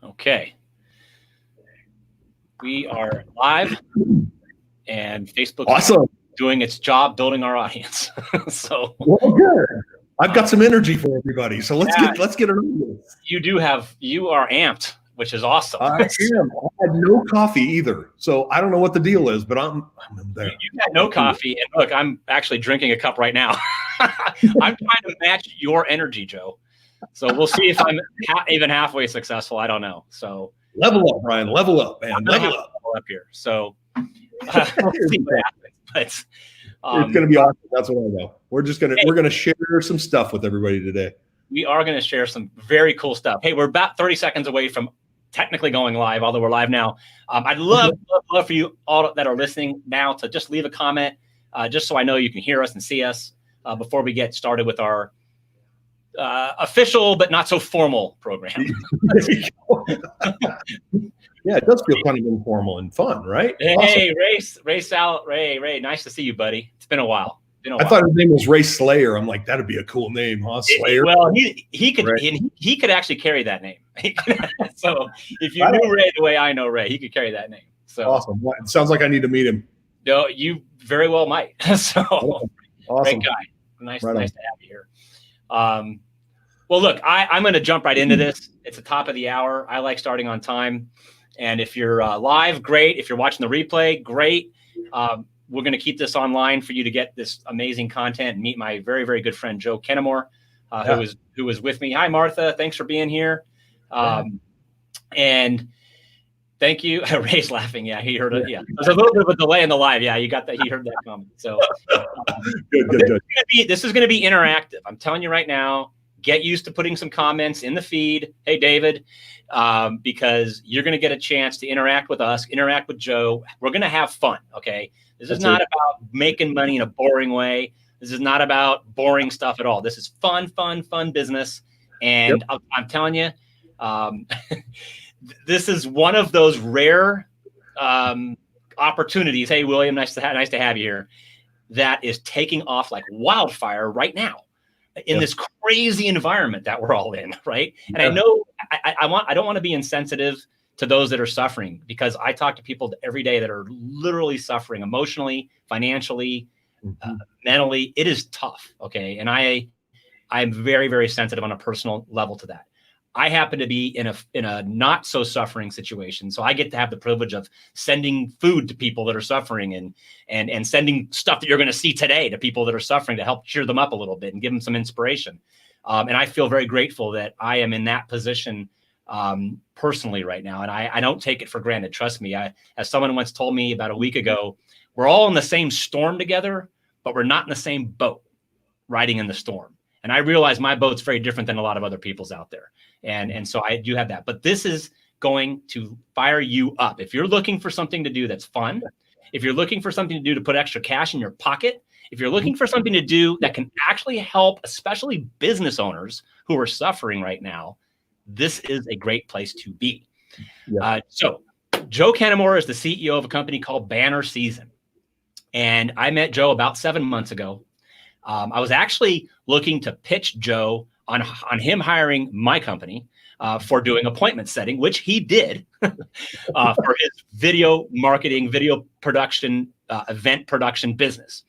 Okay. We are live, and Facebook awesome. is doing its job building our audience. So well, good. I've got some energy for everybody, so let's get it on. You are amped, which is awesome. I am. I had no coffee either, so I don't know what the deal is, but I'm there. You got no coffee, and look, I'm actually drinking a cup right now. I'm trying to match your energy, Joe. So we'll see if I'm even halfway successful. I don't know. So level up, Brian. Level up, man. Level up here. So we'll see what happens. But it's going to be awesome. That's what I know. We're going to share some stuff with everybody today. We are going to share some very cool stuff. Hey, we're about 30 seconds away from technically going live, although we're live now. I'd love for you all that are listening now to just leave a comment, just so I know you can hear us and see us before we get started with our official but not so formal program. Yeah, it does feel kind of informal and fun, right? Hey, awesome. Ray, nice to see you, buddy. It's been a while. I thought his name was Ray Slayer. I'm like, that'd be a cool name, huh? Slayer. Well, he could he could actually carry that name. So if you knew Ray the way I know Ray, he could carry that name. So awesome. It sounds like I need to meet him. No, you very well might. So awesome. Great guy. Nice to have you here. Well, look, I'm going to jump right into this. It's the top of the hour. I like starting on time. And if you're live, great. If you're watching the replay, great. We're going to keep this online for you to get this amazing content and meet my very, very good friend, Joe Kennemore, who was with me. Hi, Martha. Thanks for being here. And thank you. Ray's laughing. Yeah, he heard it. Yeah. There's a little bit of a delay in the live. Yeah, you got that. He heard that comment. So good. This is going to be interactive. I'm telling you right now. Get used to putting some comments in the feed. Hey, David, because you're going to get a chance to interact with us, interact with Joe. We're going to have fun, okay? This is not about making money in a boring way. This is not about boring stuff at all. This is fun business. And I'm telling you, this is one of those rare opportunities. Hey, William, nice to have you here. That is taking off like wildfire right now. In this crazy environment that we're all in, right? And I know I don't want to be insensitive to those that are suffering, because I talk to people every day that are literally suffering emotionally, financially, mentally. It is tough, okay? And I'm very, very sensitive on a personal level to that. I happen to be in a not so suffering situation, so I get to have the privilege of sending food to people that are suffering and sending stuff that you're going to see today to people that are suffering to help cheer them up a little bit and give them some inspiration. And I feel very grateful that I am in that position personally right now, and I don't take it for granted. Trust me. As someone once told me about a week ago, we're all in the same storm together, but we're not in the same boat riding in the storm. And I realize my boat's very different than a lot of other people's out there. And so I do have that. But this is going to fire you up. If you're looking for something to do that's fun, if you're looking for something to do to put extra cash in your pocket, if you're looking for something to do that can actually help, especially business owners who are suffering right now, this is a great place to be. So Joe Kennemore is the CEO of a company called Banner Season. And I met Joe about 7 months ago. I was actually looking to pitch Joe on him hiring my company for doing appointment setting, which he did for his video marketing, video production, event production business.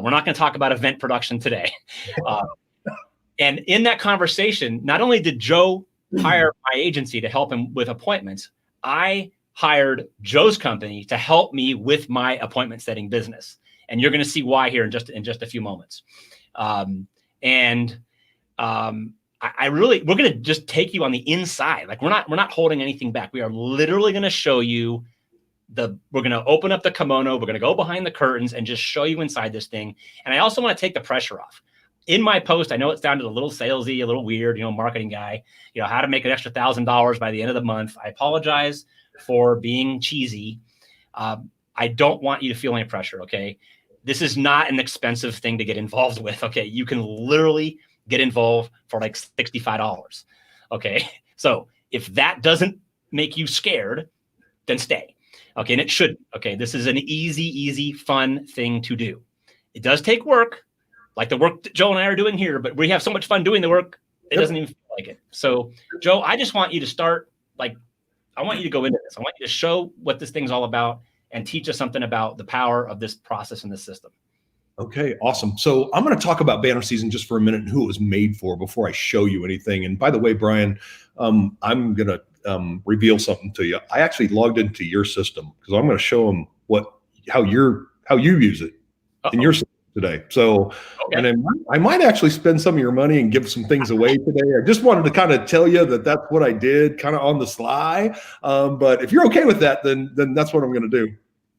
We're not going to talk about event production today. And in that conversation, not only did Joe hire my agency to help him with appointments, I hired Joe's company to help me with my appointment setting business. And you're going to see why here in just a few moments. We're going to just take you on the inside. Like we're not holding anything back. We are literally going to show you we're going to open up the kimono. We're going to go behind the curtains and just show you inside this thing. And I also want to take the pressure off. In my post, I know it sounded a little salesy, a little weird, marketing guy, how to make an extra $1,000 by the end of the month. I apologize for being cheesy. I don't want you to feel any pressure. Okay. This is not an expensive thing to get involved with. Okay. You can literally get involved for like $65. Okay. So if that doesn't make you scared, then stay. Okay. And it shouldn't. Okay. This is an easy, fun thing to do. It does take work, like the work that Joe and I are doing here, but we have so much fun doing the work. It doesn't even feel like it. So Joe, I just want you to start like I want you to go into this. I want you to show what this thing's all about and teach us something about the power of this process and this system. Okay, awesome. So I'm going to talk about Banner Season just for a minute and who it was made for before I show you anything. And by the way, Brian, I'm going to reveal something to you. I actually logged into your system because I'm going to show them how you use it in your system today. So, okay. And I might actually spend some of your money and give some things away today. I just wanted to kind of tell you that that's what I did, kind of on the sly. But if you're okay with that, then that's what I'm going to do.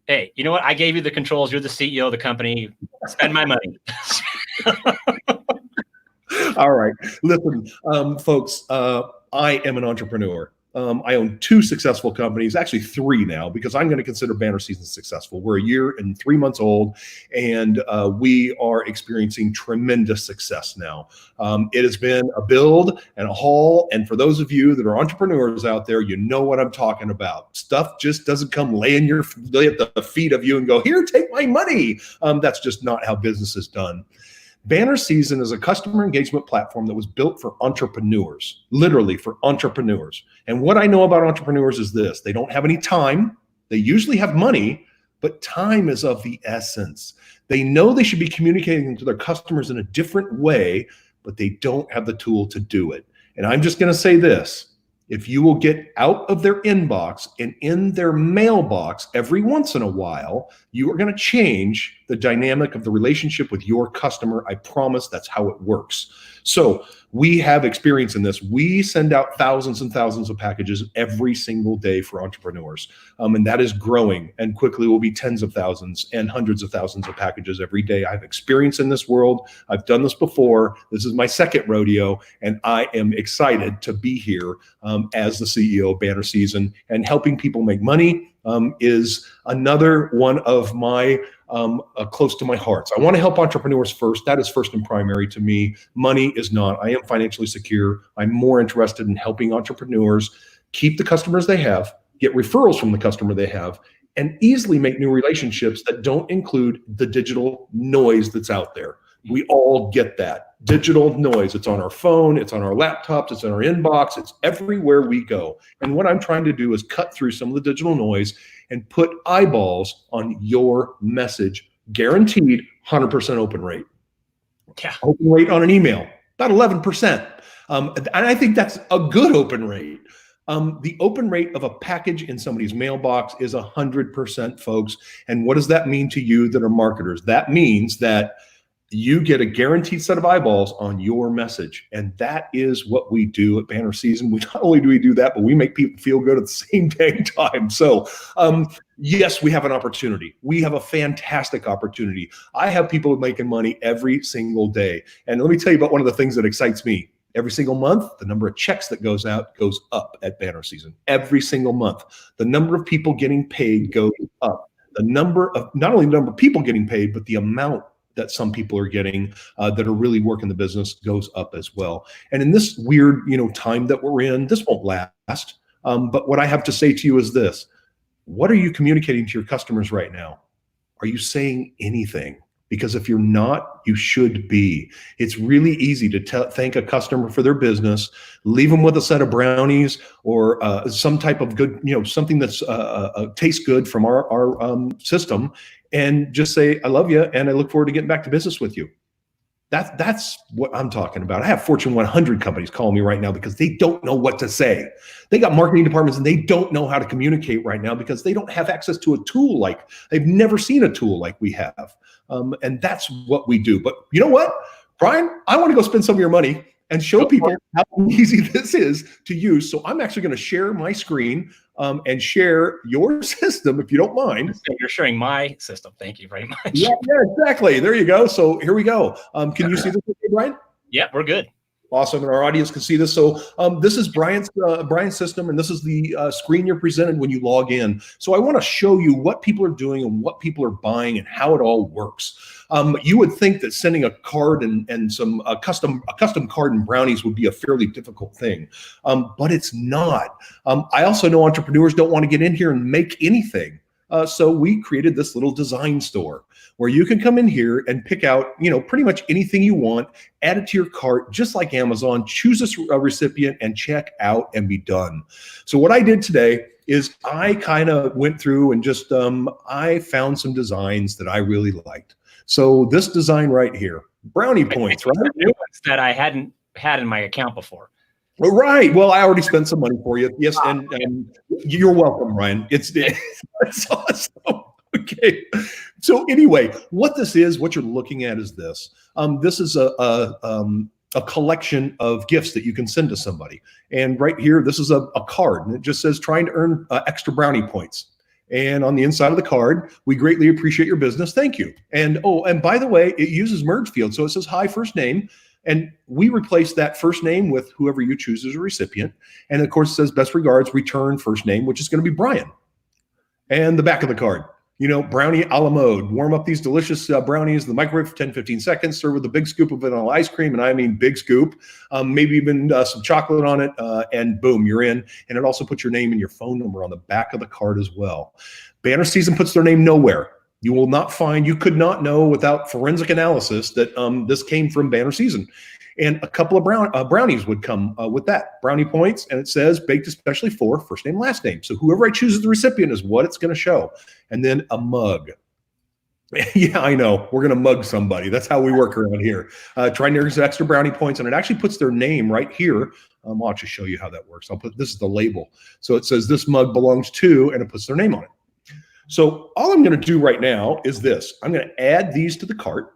Hey, you know what? I gave you the controls. You're the CEO of the company. Spend my money. All right. Listen, folks, I am an entrepreneur. I own 2 successful companies, actually 3 now, because I'm going to consider Banner Season successful. We're 1 year and 3 months old, and we are experiencing tremendous success now. It has been a build and a haul, and for those of you that are entrepreneurs out there, you know what I'm talking about. Stuff just doesn't come lay at the feet of you and go, here, take my money. That's just not how business is done. Banner Season is a customer engagement platform that was built for entrepreneurs, literally for entrepreneurs. And what I know about entrepreneurs is this: they don't have any time. They usually have money, but time is of the essence. They know they should be communicating to their customers in a different way, but they don't have the tool to do it. And I'm just going to say this: if you will get out of their inbox and in their mailbox every once in a while, you are going to change the dynamic of the relationship with your customer. I promise that's how it works. So we have experience in this. We send out thousands and thousands of packages every single day for entrepreneurs. And that is growing, and quickly will be tens of thousands and hundreds of thousands of packages every day. I have experience in this world. I've done this before. This is my second rodeo, and I am excited to be here as the CEO of Banner Season, and helping people make money is another one of my close to my hearts. I want to help entrepreneurs first. That is first and primary to me. Money is not. I am financially secure. I'm more interested in helping entrepreneurs keep the customers they have, get referrals from the customer they have, and easily make new relationships that don't include the digital noise that's out there. We all get that digital noise. It's on our phone, it's on our laptops, it's in our inbox, it's everywhere we go. And what I'm trying to do is cut through some of the digital noise and put eyeballs on your message. Guaranteed 100% open rate. Yeah. Open rate on an email, about 11%. And I think that's a good open rate. The open rate of a package in somebody's mailbox is 100%, folks. And what does that mean to you that are marketers? That means that you get a guaranteed set of eyeballs on your message. And that is what we do at Banner Season. We not only do we do that, but we make people feel good at the same dang time. So yes, we have an opportunity. We have a fantastic opportunity. I have people making money every single day. And let me tell you about one of the things that excites me. Every single month, the number of checks that goes out goes up at Banner Season. Every single month, the number of people getting paid goes up. The number of, not only the number of people getting paid, but the amount that some people are getting that are really working the business goes up as well. And in this weird, time that we're in, this won't last. But what I have to say to you is this: what are you communicating to your customers right now? Are you saying anything? Because if you're not, you should be. It's really easy to thank a customer for their business, leave them with a set of brownies or some type of good, something that's tastes good from our system, and just say, I love you, and I look forward to getting back to business with you. That's what I'm talking about. I have Fortune 100 companies calling me right now because they don't know what to say. They got marketing departments and they don't know how to communicate right now because they don't have access to a tool they've never seen a tool like we have. And that's what we do. But you know what, Brian? I want to go spend some of your money and show people how easy this is to use. So I'm actually going to share my screen and share your system, if you don't mind. You're sharing my system. Thank you very much. Yeah, exactly. There you go. So here we go. Can you see this, Brian? Yeah, we're good. Awesome, and our audience can see this. So this is Brian's system, and this is the screen you're presented when you log in. So I want to show you what people are doing and what people are buying and how it all works. You would think that sending a card and some custom card and brownies would be a fairly difficult thing, but it's not. I also know entrepreneurs don't want to get in here and make anything. So we created this little design store where you can come in here and pick out, pretty much anything you want, add it to your cart, just like Amazon, choose a recipient and check out and be done. So what I did today is I kind of went through and just, I found some designs that I really liked. So this design right here, brownie points, right? That I hadn't had in my account before. Right. Well, I already spent some money for you. Yes, and you're welcome, Ryan. It's awesome. Okay. So anyway, what you're looking at is this. This is a collection of gifts that you can send to somebody. And right here, this is a card, and it just says trying to earn extra brownie points. And on the inside of the card, we greatly appreciate your business. Thank you. And by the way, it uses merge field. So it says hi, first name. And we replace that first name with whoever you choose as a recipient. And of course, it says best regards, return first name, which is going to be Brian. And the back of the card, brownie a la mode. Warm up these delicious brownies in the microwave for 10, 15 seconds. Serve with a big scoop of vanilla ice cream. And I mean big scoop. Maybe even some chocolate on it. And boom, you're in. And it also puts your name and your phone number on the back of the card as well. Banner Season puts their name nowhere. You could not know without forensic analysis that this came from Banner Season. And a couple of brownies would come with that. Brownie points, and it says baked especially for first name, last name. So whoever I choose as the recipient is what it's going to show. And then a mug. Yeah, I know. We're going to mug somebody. That's how we work around here. Trying to earn some extra brownie points, and it actually puts their name right here. I'll actually show you how that works. This is the label. So it says this mug belongs to, and it puts their name on it. So all I'm going to do right now is this. I'm going to add these to the cart.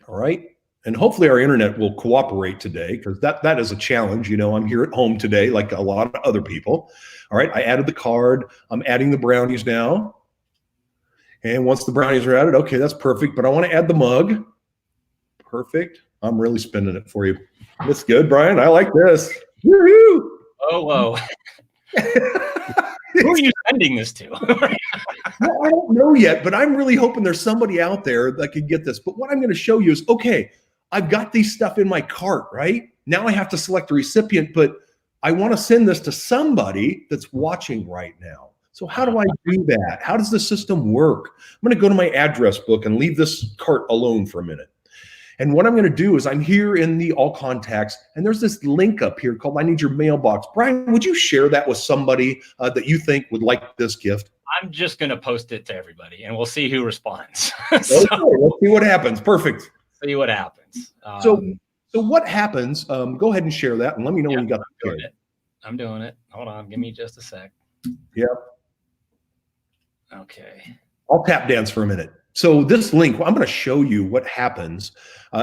All right. And hopefully our internet will cooperate today, because that is a challenge. I'm here at home today, like a lot of other people. All right. I added the card. I'm adding the brownies now. And once the brownies are added, okay, that's perfect. But I want to add the mug. Perfect. I'm really spinning it for you. That's good, Brian. I like this. Woo-hoo! Oh, whoa. Who are you sending this to? Well, I don't know yet, but I'm really hoping there's somebody out there that could get this. But what I'm going to show you is, okay, I've got these stuff in my cart, right? Now I have to select the recipient, but I want to send this to somebody that's watching right now. So how do I do that? How does the system work? I'm going to go to my address book and leave this cart alone for a minute. And what I'm going to do is I'm here in the all contacts, and there's this link up here called I need your mailbox. Brian, would you share that with somebody that you think would like this gift? I'm just going to post it to everybody, and we'll see who responds. Okay, let's see what happens. Perfect. See what happens. So what happens? Go ahead and share that, and let me know when you got it. I'm doing it. Hold on. Give me just a sec. Yep. Okay. I'll tap dance for a minute. So this link, I'm going to show you what happens.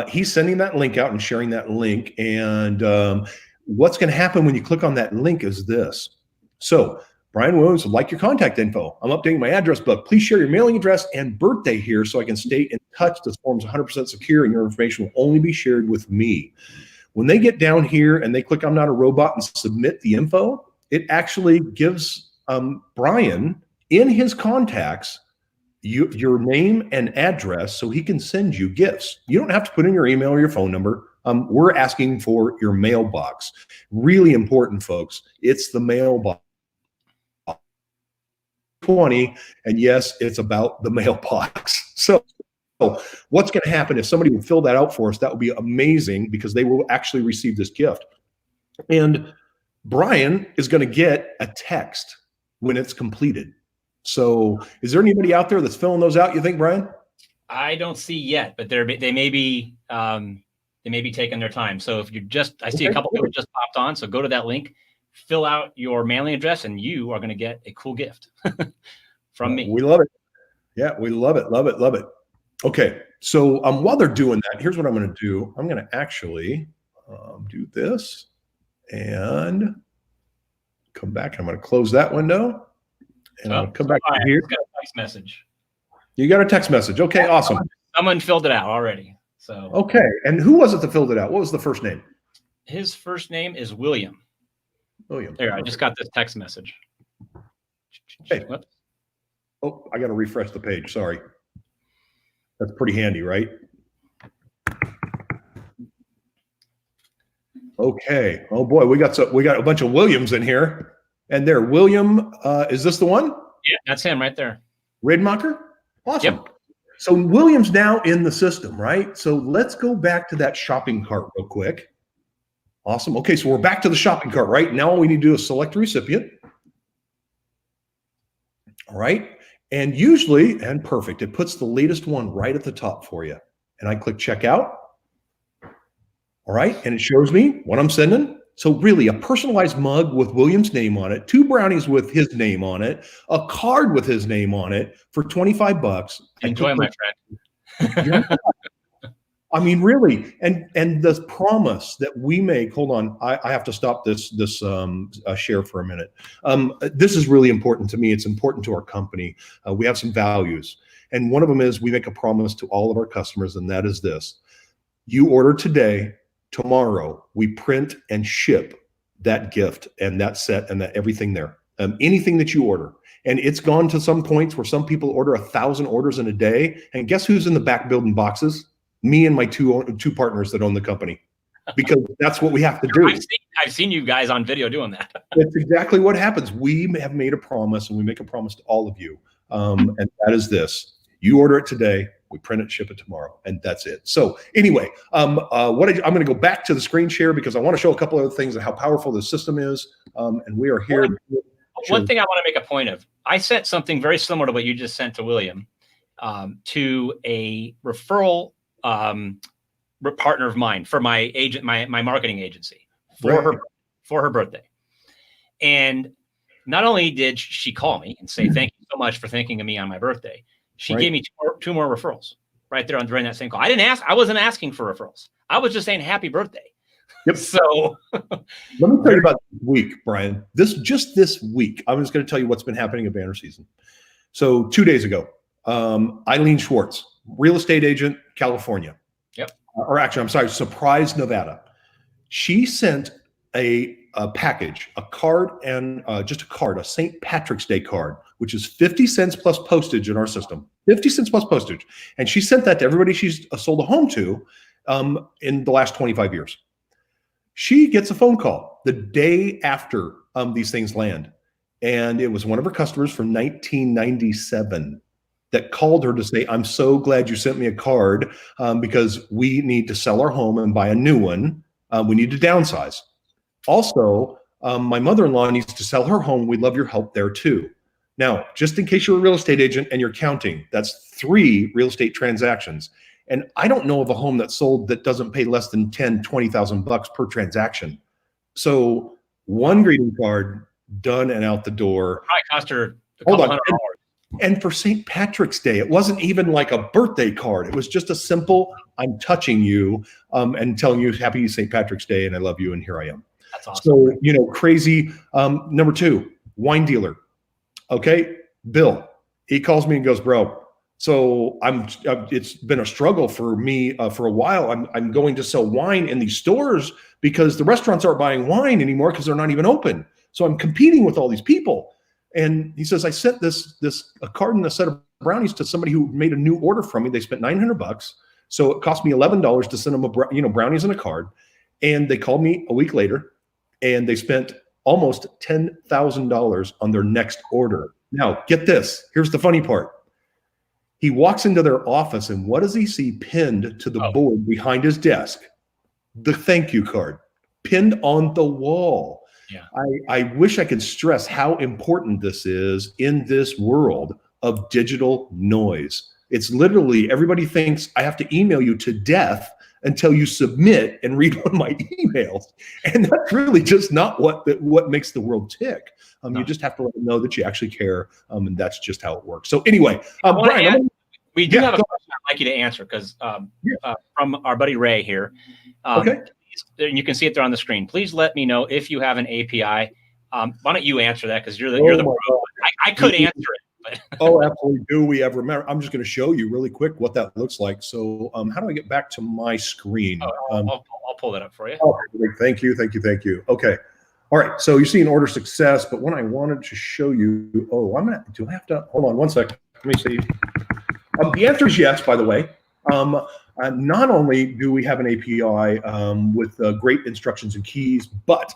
He's sending that link out and sharing that link. And what's going to happen when you click on that link is this. So Brian Williams would like your contact info. I'm updating my address book. Please share your mailing address and birthday here so I can stay in touch. This form is 100% secure, and your information will only be shared with me. When they get down here and they click I'm not a robot and submit the info, it actually gives Brian in his contacts your name and address so he can send you gifts. You don't have to put in your email or your phone number. We're asking for your mailbox. Really important, folks. It's the mailbox. 20, and yes, it's about the mailbox. So what's going to happen if somebody would fill that out for us? That would be amazing, because they will actually receive this gift. And Brian is going to get a text when it's completed. So is there anybody out there that's filling those out, you think, Brian? I don't see yet, but they may be taking their time. So if I see a couple people just popped on. So go to that link, fill out your mailing address, and you are going to get a cool gift from me. We love it. Yeah, we love it. Love it. Love it. Okay. So while they're doing that, here's what I'm going to do. I'm going to actually do this and come back. I'm going to close that window. And I'll come back here. Got a text message. You got a text message. Okay, awesome. Someone filled it out already. So okay. And who was it that filled it out? What was the first name? His first name is William. William. There, I just got this text message. Hey. Oh, I got to refresh the page. Sorry. That's pretty handy, right? Okay. Oh boy, we got a bunch of Williams in here. And there, William, is this the one? Yeah, that's him right there. Rademacher? Awesome. Yep. So William's now in the system, right? So let's go back to that shopping cart real quick. Awesome. Okay, so we're back to the shopping cart, right? Now all we need to do is select a recipient. All right. And usually, and perfect, it puts the latest one right at the top for you. And I click checkout. All right. And it shows me what I'm sending. So really a personalized mug with William's name on it, 2 brownies with his name on it, a card with his name on it for $25. Enjoy, my friend. I mean, really, and the promise that we make. Hold on, I have to stop this share for a minute. This is really important to me. It's important to our company. We have some values, and one of them is we make a promise to all of our customers, and that is this: you order today, tomorrow we print and ship that gift and that set and that everything there. Anything that you order. And it's gone to some points where some people order 1,000 orders in a day, and guess who's in the back building boxes? Me and my two partners that own the company, because that's what we have to do. I've seen you guys on video doing that. That's exactly what happens. We have made a promise, and we make a promise to all of you. And that is this: you order it today, we print it, ship it tomorrow, and that's it. So anyway, I'm going to go back to the screen share because I want to show a couple other things and how powerful the system is. And we are here. One thing I want to make a point of: I sent something very similar to what you just sent to William, to a referral partner of mine for my agent, my marketing agency for her birthday. And not only did she call me and say, thank you so much for thinking of me on my birthday, she gave me two more referrals right there during that same call. I wasn't asking for referrals. I was just saying happy birthday. Yep. So let me tell you about this week, Brian. This week, I'm just going to tell you what's been happening at Banner Season. So 2 days ago, Eileen Schwartz, real estate agent, California. Yep. Or actually, I'm sorry, Surprise, Nevada. She sent a package, a card, and just a card, a St. Patrick's Day card, which is 50 cents plus postage in our system. 50 cents plus postage. And she sent that to everybody she's sold a home to in the last 25 years. She gets a phone call the day after these things land. And it was one of her customers from 1997 that called her to say, I'm so glad you sent me a card because we need to sell our home and buy a new one. We need to downsize. Also, my mother-in-law needs to sell her home. We'd love your help there too. Now, just in case you're a real estate agent and you're counting, that's 3 real estate transactions. And I don't know of a home that's sold that doesn't pay less than $10,000, $20,000 per transaction. So 1 greeting card done and out the door. Probably cost her a couple $100. And for St. Patrick's Day, it wasn't even like a birthday card. It was just a simple, I'm touching you and telling you happy St. Patrick's Day and I love you and here I am. That's awesome. So, crazy. Number 2, wine dealer. Okay, Bill, he calls me and goes, bro, so it's been a struggle for me for a while. I'm going to sell wine in these stores because the restaurants aren't buying wine anymore because they're not even open. So I'm competing with all these people. And he says, I sent a card and a set of brownies to somebody who made a new order from me. They spent $900. So it cost me $11 to send them brownies and a card. And they called me a week later and they spent almost $10,000 on their next order. Now, get this. Here's the funny part. He walks into their office and what does he see pinned to the board behind his desk? The thank you card pinned on the wall. Yeah. I wish I could stress how important this is in this world of digital noise. It's literally everybody thinks I have to email you to death until you submit and read one of my emails. And that's really just not what makes the world tick. No. You just have to let them know that you actually care. And that's just how it works. So anyway, Brian, we do have a question I'd like you to answer because from our buddy Ray here. Okay. You can see it there on the screen. Please let me know if you have an API. Why don't you answer that? Because you're the pro. I could answer it. But. Oh, absolutely. Do we ever remember? I'm just going to show you really quick what that looks like. So how do I get back to my screen? I'll pull that up for you. Oh, thank you. Okay. All right. So you see an order success, but when I wanted to show you, do I have to, hold on one second. Let me see. The answer is yes, by the way. Not only do we have an API with great instructions and keys, but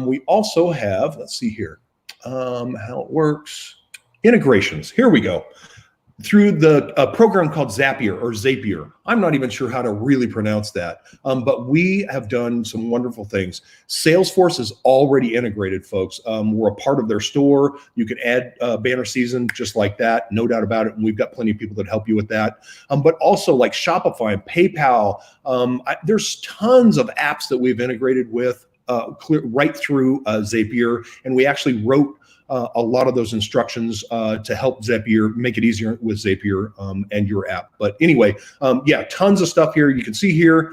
we also have, let's see here, how it works. Integrations. Here we go. Through the program called Zapier. I'm not even sure how to really pronounce that, but we have done some wonderful things. Salesforce is already integrated, folks. We're a part of their store. You can add banner season just like that, no doubt about it. And we've got plenty of people that help you with that. But also like Shopify and PayPal, there's tons of apps that we've integrated with right through Zapier. And we actually wrote a lot of those instructions to help Zapier make it easier with Zapier and your app. But anyway, yeah, tons of stuff here. You can see here,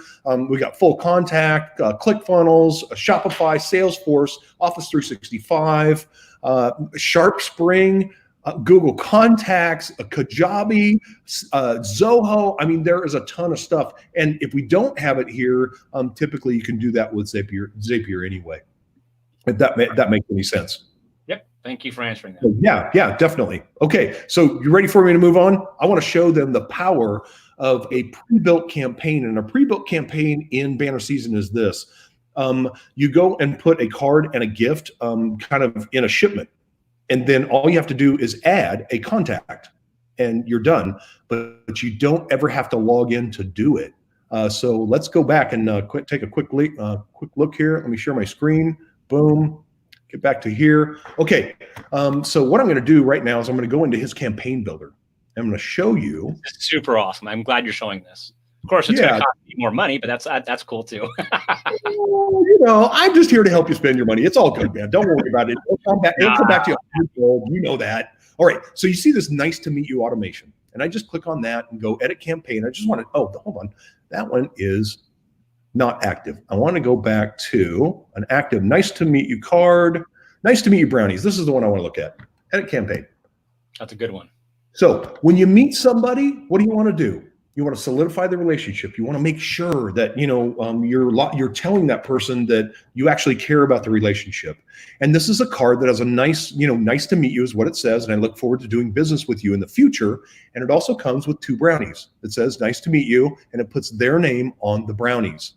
we got Full Contact, ClickFunnels, Shopify, Salesforce, Office 365, SharpSpring, Google Contacts, Kajabi, Zoho. I mean, there is a ton of stuff. And if we don't have it here, typically you can do that with Zapier anyway, if that makes any sense. Thank you for answering that. Yeah, definitely. Okay, so you ready for me to move on? I want to show them the power of a pre-built campaign. And a pre-built campaign in banner season is this. You go and put a card and a gift kind of in a shipment. And then all you have to do is add a contact and you're done. But you don't ever have to log in to do it. So let's go back and take a quick look here. Let me share my screen. Boom. Get back to here. Okay, so what I'm going to do right now is I'm going to go into his campaign builder. I'm going to show you. It's super awesome. I'm glad you're showing this. Of course, it's going to cost you more money, but that's cool too. You know, I'm just here to help you spend your money. It's all good, man. Don't worry about it. It'll come back to you. You know that. All right. So you see this nice to meet you automation, and I just click on that and go edit campaign. I just want to. Oh, hold on. That one is not active. I want to go back to an active nice to meet you card. Nice to meet you brownies. This is the one I want to look at. Edit campaign. That's a good one. So when you meet somebody, what do you want to do? You want to solidify the relationship. You want to make sure that, you know, you're telling that person that you actually care about the relationship. And this is a card that has a nice, you know, nice to meet you is what it says. And I look forward to doing business with you in the future. And it also comes with 2 brownies. It says nice to meet you, and it puts their name on the brownies.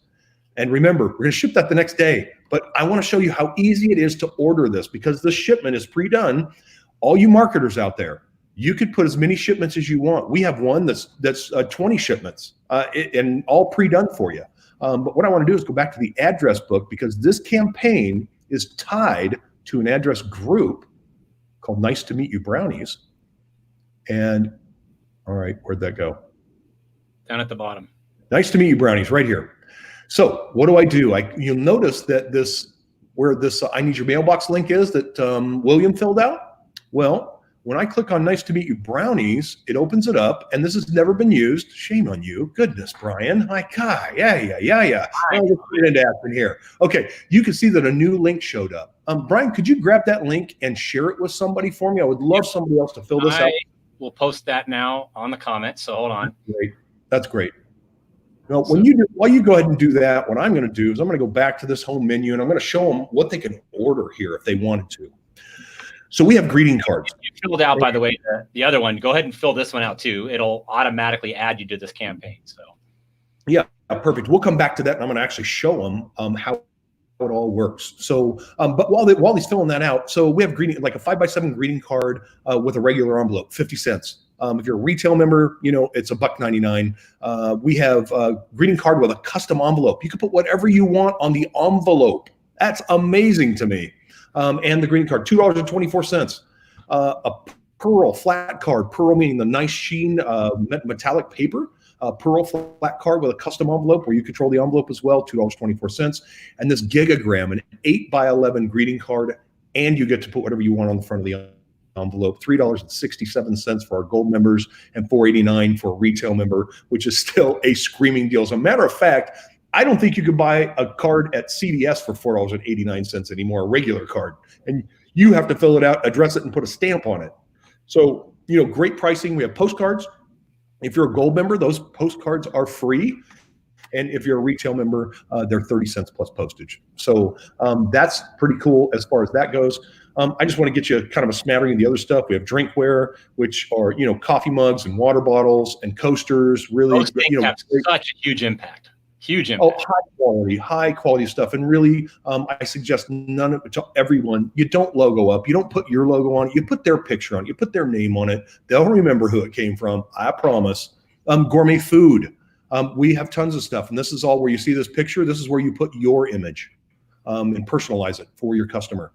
And remember, we're going to ship that the next day. But I want to show you how easy it is to order this because the shipment is pre-done. All you marketers out there, you could put as many shipments as you want. We have one that's 20 shipments and all pre-done for you. But what I want to do is go back to the address book because this campaign is tied to an address group called Nice to Meet You Brownies. And all right, where'd that go? Down at the bottom. Nice to Meet You Brownies right here. So what do? You'll notice that where this I need your mailbox link is that William filled out. Well, when I click on Nice to Meet You Brownies, it opens it up, and this has never been used. Shame on you. Goodness, Brian. My God. Yeah. Let's get into action here. Okay, you can see that a new link showed up. Brian, could you grab that link and share it with somebody for me? I would love somebody else to fill this out. We'll post that now on the comments, so hold on. That's great. Now, while you go ahead and do that, what I'm going to do is I'm going to go back to this home menu and I'm going to show them what they can order here if they wanted to. So we have greeting cards. You filled out, by the way, the other one. Go ahead and fill this one out too. It'll automatically add you to this campaign. So, yeah, perfect. We'll come back to that, and I'm going to actually show them how it all works. So, but while he's filling that out, so we have like a 5x7 greeting card with a regular envelope, 50 cents. If you're a retail member, you know, it's $1.99. We have a greeting card with a custom envelope. You can put whatever you want on the envelope. That's amazing to me. And the greeting card, $2.24. A Pearl flat card, Pearl meaning the nice sheen metallic paper. Pearl flat card with a custom envelope where you control the envelope as well, $2.24. And this Gigagram, an 8x11 greeting card, and you get to put whatever you want on the front of the envelope. $3.67 for our gold members and $4.89 for a retail member, which is still a screaming deal. As a matter of fact, I don't think you could buy a card at CVS for $4.89 anymore, a regular card. And you have to fill it out, address it, and put a stamp on it. So, you know, great pricing. We have postcards. If you're a gold member, those postcards are free. And if you're a retail member, they're 30 cents plus postage. So that's pretty cool as far as that goes. I just want to get you kind of a smattering of the other stuff. We have drinkware, which are, you know, coffee mugs and water bottles and coasters. Really, those things have such a huge impact. Huge Oh, impact. high quality stuff. And really, I suggest none of it to everyone. You don't logo up. You don't put your logo on it. You put their picture on it. You put their name on it. They'll remember who it came from. I promise. Gourmet food. We have tons of stuff. And this is all where you see this picture. This is where you put your image and personalize it for your customer.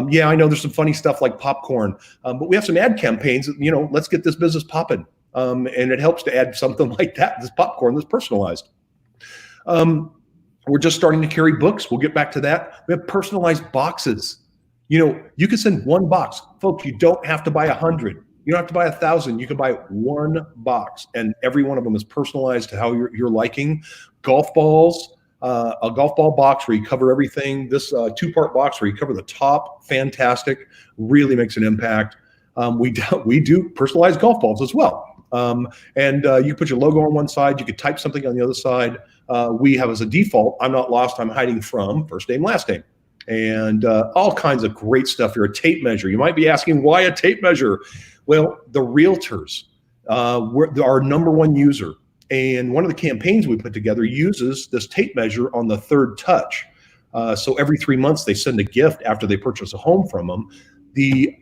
Yeah, I know there's some funny stuff like popcorn, but we have some ad campaigns that, let's get this business popping. And it helps to add something like that, this popcorn that's personalized. We're just starting to carry books. We'll get back to that. We have personalized boxes. You can send one box. Folks, you don't have to buy 100. You don't have to buy 1,000. You can buy one box, and every one of them is personalized to how you're liking. Golf balls, a golf ball box where you cover everything. This 2-part box where you cover the top, fantastic, really makes an impact. We do personalized golf balls as well. And you put your logo on one side. You could type something on the other side. We have as a default, I'm not lost, I'm hiding from, first name, last name. And all kinds of great stuff here. A tape measure. You might be asking, why a tape measure? Well, the realtors were our number one user. And one of the campaigns we put together uses this tape measure on the third touch. So every 3 months, they send a gift after they purchase a home from them. The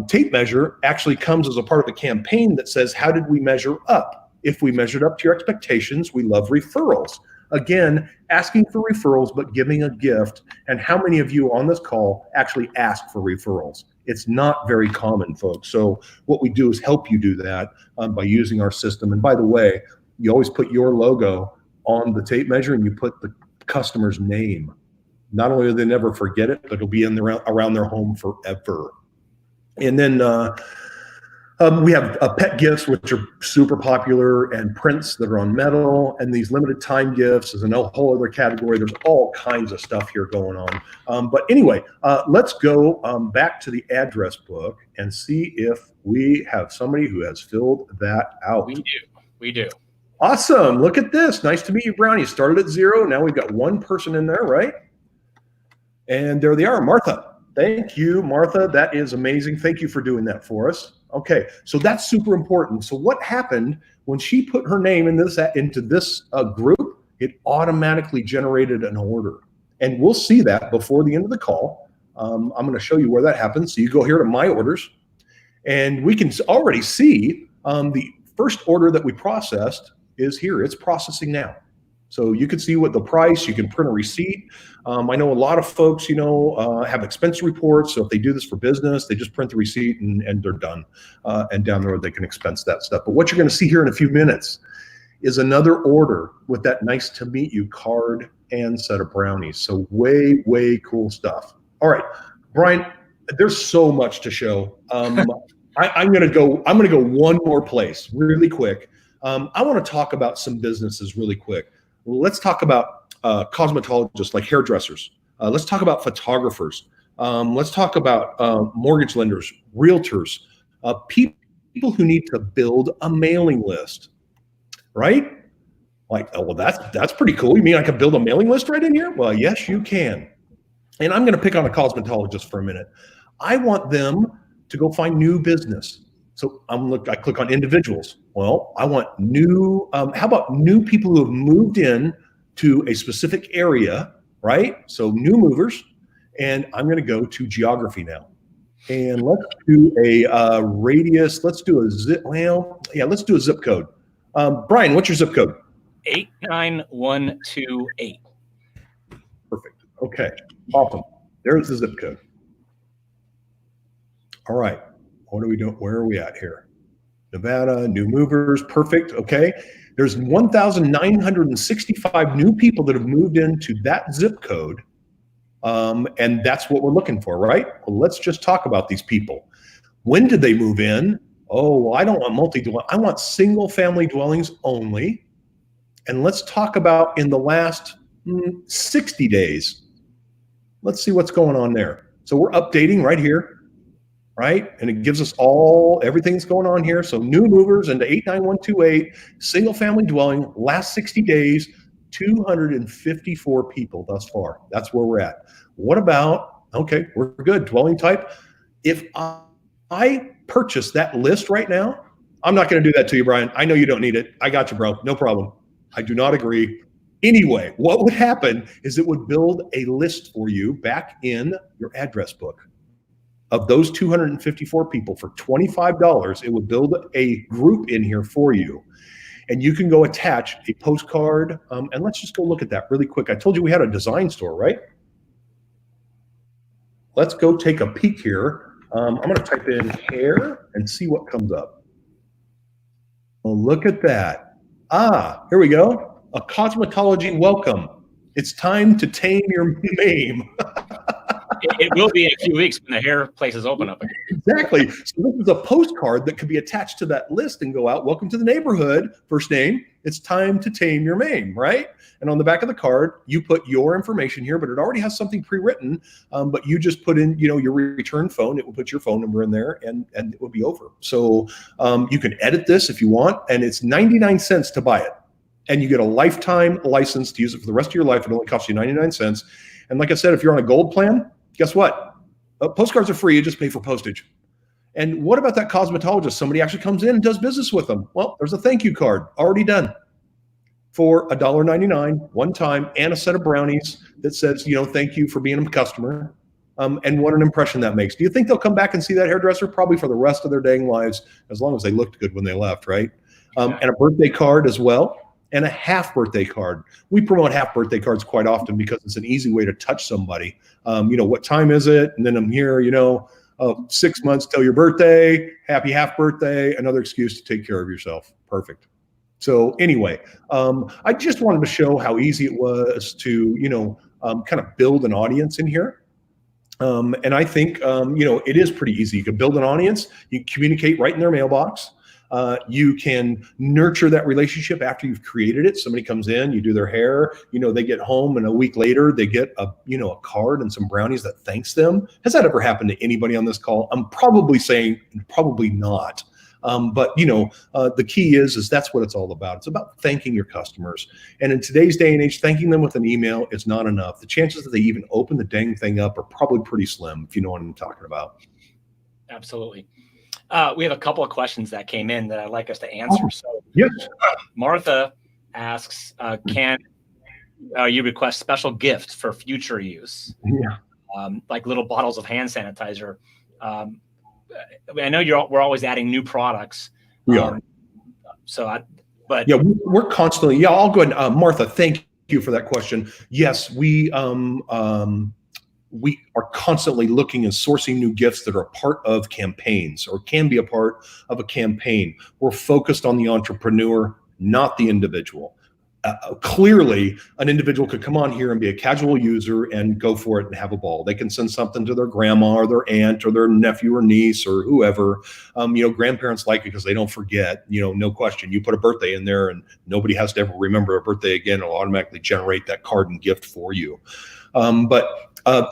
tape measure actually comes as a part of the campaign that says, how did we measure up? If we measured up to your expectations, we love referrals. Again, asking for referrals, but giving a gift. And how many of you on this call actually ask for referrals? It's not very common, folks. So what we do is help you do that by using our system. And by the way, you always put your logo on the tape measure and you put the customer's name. Not only will they never forget it, but it'll be around their home forever. And then we have pet gifts, which are super popular, and prints that are on metal, and these limited time gifts is a whole other category. There's all kinds of stuff here going on. But anyway, let's go back to the address book and see if we have somebody who has filled that out. We do. Awesome. Look at this. Nice to meet you, Brown. You started at 0. Now we've got one person in there, right? And there they are. Martha. Thank you, Martha. That is amazing. Thank you for doing that for us. Okay, so that's super important. So what happened when she put her name into this group? It automatically generated an order. And we'll see that before the end of the call. I'm going to show you where that happens. So you go here to My Orders, and we can already see the first order that we processed is here. It's processing now. So you can see what the price, you can print a receipt. I know a lot of folks, have expense reports. So if they do this for business, they just print the receipt and they're done. And down the road, they can expense that stuff. But what you're going to see here in a few minutes is another order with that nice to meet you card and set of brownies. So way, way cool stuff. All right, Brian, there's so much to show. I'm going to go one more place really quick. I want to talk about some businesses really quick. Let's talk about cosmetologists, like hairdressers. Let's talk about photographers. Let's talk about mortgage lenders, realtors, people who need to build a mailing list, right? Like, oh, well, that's pretty cool. You mean I can build a mailing list right in here? Well, yes, you can. And I'm going to pick on a cosmetologist for a minute. I want them to go find new business. So I click on individuals. Well, I want new, how about new people who have moved in to a specific area, right? So new movers. And I'm going to go to geography now. And let's do a radius. Let's do a zip. Well, yeah, let's do a zip code. Brian, what's your zip code? 89128. Perfect. Okay. Awesome. There's the zip code. All right. What are we doing? Where are we at here? Nevada, new movers. Perfect. Okay. There's 1,965 new people that have moved into that zip code. And that's what we're looking for, right? Well, let's just talk about these people. When did they move in? Oh, well, I don't want multi-dwelling. I want single family dwellings only. And let's talk about in the last 60 days. Let's see what's going on there. So we're updating right here. Right? And it gives us everything that's going on here. So new movers into 89128, single family dwelling, last 60 days, 254 people thus far. That's where we're at. What about, okay, we're good. Dwelling type. If I purchase that list right now, I'm not going to do that to you, Brian. I know you don't need it. I got you, bro. No problem. I do not agree. Anyway, what would happen is it would build a list for you back in your address book. Of those 254 people for $25, it would build a group in here for you. And you can go attach a postcard. And let's just go look at that really quick. I told you we had a design store, right? Let's go take a peek here. I'm going to type in hair and see what comes up. Well, look at that. Here we go. A cosmetology welcome. It's time to tame your mame. It will be in a few weeks when the hair places open up again. Exactly. So this is a postcard that could be attached to that list and go out. Welcome to the neighborhood. First name. It's time to tame your mame, right? And on the back of the card, you put your information here, but it already has something pre-written. But you just put in, your return phone. It will put your phone number in there, and it will be over. So you can edit this if you want, and it's 99 cents to buy it. And you get a lifetime license to use it for the rest of your life. It only costs you 99 cents. And like I said, if you're on a gold plan, guess what? Postcards are free. You just pay for postage. And what about that cosmetologist? Somebody actually comes in and does business with them. Well, there's a thank you card already done for $1.99 one time, and a set of brownies that says, thank you for being a customer. And what an impression that makes. Do you think they'll come back and see that hairdresser? Probably for the rest of their dang lives, as long as they looked good when they left, right? And a birthday card as well. And a half birthday card. We promote half birthday cards quite often because it's an easy way to touch somebody. What time is it? And then I'm here, 6 months till your birthday, happy half birthday, another excuse to take care of yourself. Perfect. So anyway, I just wanted to show how easy it was to, kind of build an audience in here. And I think, it is pretty easy. You can build an audience, you communicate right in their mailbox. You can nurture that relationship after you've created it. Somebody comes in, you do their hair, they get home, and a week later they get a card and some brownies that thanks them. Has that ever happened to anybody on this call? I'm probably saying probably not. But the key is that's what it's all about. It's about thanking your customers. And in today's day and age, thanking them with an email is not enough. The chances that they even open the dang thing up are probably pretty slim, if you know what I'm talking about. Absolutely. We have a couple of questions that came in that I'd like us to answer. So yes. Martha asks, can you request special gifts for future use? Yeah. Like little bottles of hand sanitizer. I know we're always adding new products. We are. But we're constantly, I'll go ahead. Martha, thank you for that question. Yes, we are constantly looking and sourcing new gifts that are a part of campaigns or can be a part of a campaign. We're focused on the entrepreneur, not the individual. Clearly, an individual could come on here and be a casual user and go for it and have a ball. They can send something to their grandma or their aunt or their nephew or niece or whoever. Grandparents like it because they don't forget, no question. You put a birthday in there and nobody has to ever remember a birthday again. It'll automatically generate that card and gift for you. But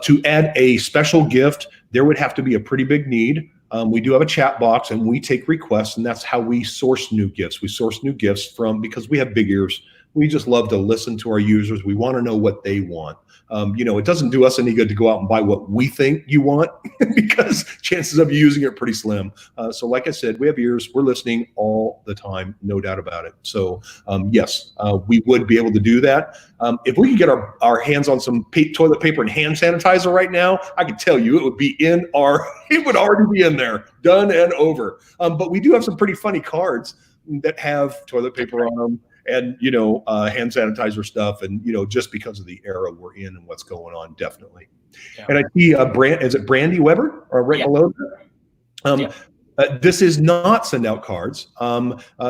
to add a special gift, there would have to be a pretty big need. We do have a chat box and we take requests, and that's how we source new gifts. We source new gifts because we have big ears. We just love to listen to our users. We want to know what they want. It doesn't do us any good to go out and buy what we think you want because chances of you using it are pretty slim. So like I said, we have ears. We're listening all the time, no doubt about it. So yes, we would be able to do that. If we could get our hands on some toilet paper and hand sanitizer right now, I can tell you it would be it would already be in there, done and over. But we do have some pretty funny cards that have toilet paper on them. And, hand sanitizer stuff. And, just because of the era we're in and what's going on, definitely. Yeah. And I see is it Brandy Weber or right below that? This is not send out cards.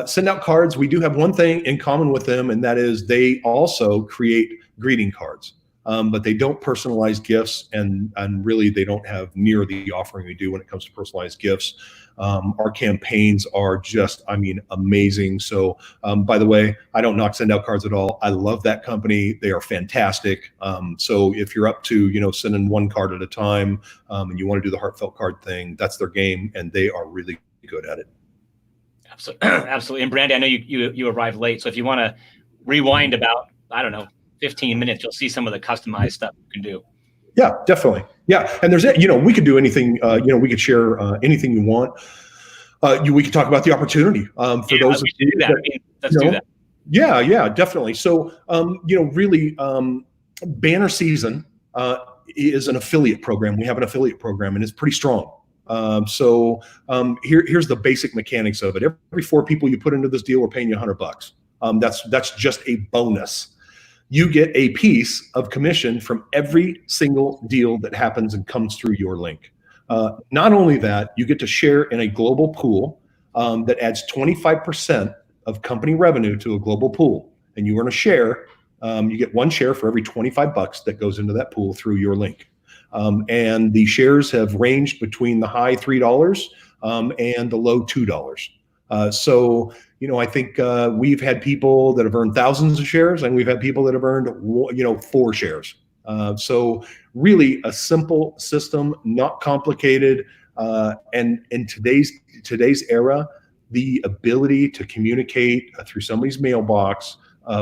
Send out cards, we do have one thing in common with them, and that is they also create greeting cards. But they don't personalize gifts, and really they don't have near the offering we do when it comes to personalized gifts. Our campaigns are just, amazing. So, by the way, I don't knock send out cards at all. I love that company. They are fantastic. So if you're up to, sending one card at a time, and you want to do the heartfelt card thing, that's their game, and they are really good at it. Absolutely. And Brandy, I know you arrived late. So if you want to rewind about, 15 minutes, you'll see some of the customized stuff you can do. Yeah, definitely. Yeah. And there's, we could do anything, we could share anything you want. We could talk about the opportunity for those. Let's do that. Yeah, definitely. So, really, Banner Season is an affiliate program. We have an affiliate program, and it's pretty strong. Here's the basic mechanics of it. Every 4 people you put into this deal, we're paying you $100. That's just a bonus. You get a piece of commission from every single deal that happens and comes through your link. Not only that, you get to share in a global pool that adds 25% of company revenue to a global pool, and you earn a share. You get 1 share for every $25 that goes into that pool through your link. And the shares have ranged between the high $3 and the low $2. I think we've had people that have earned thousands of shares, and we've had people that have earned 4 shares. So really a simple system, not complicated. And in today's era, the ability to communicate through somebody's mailbox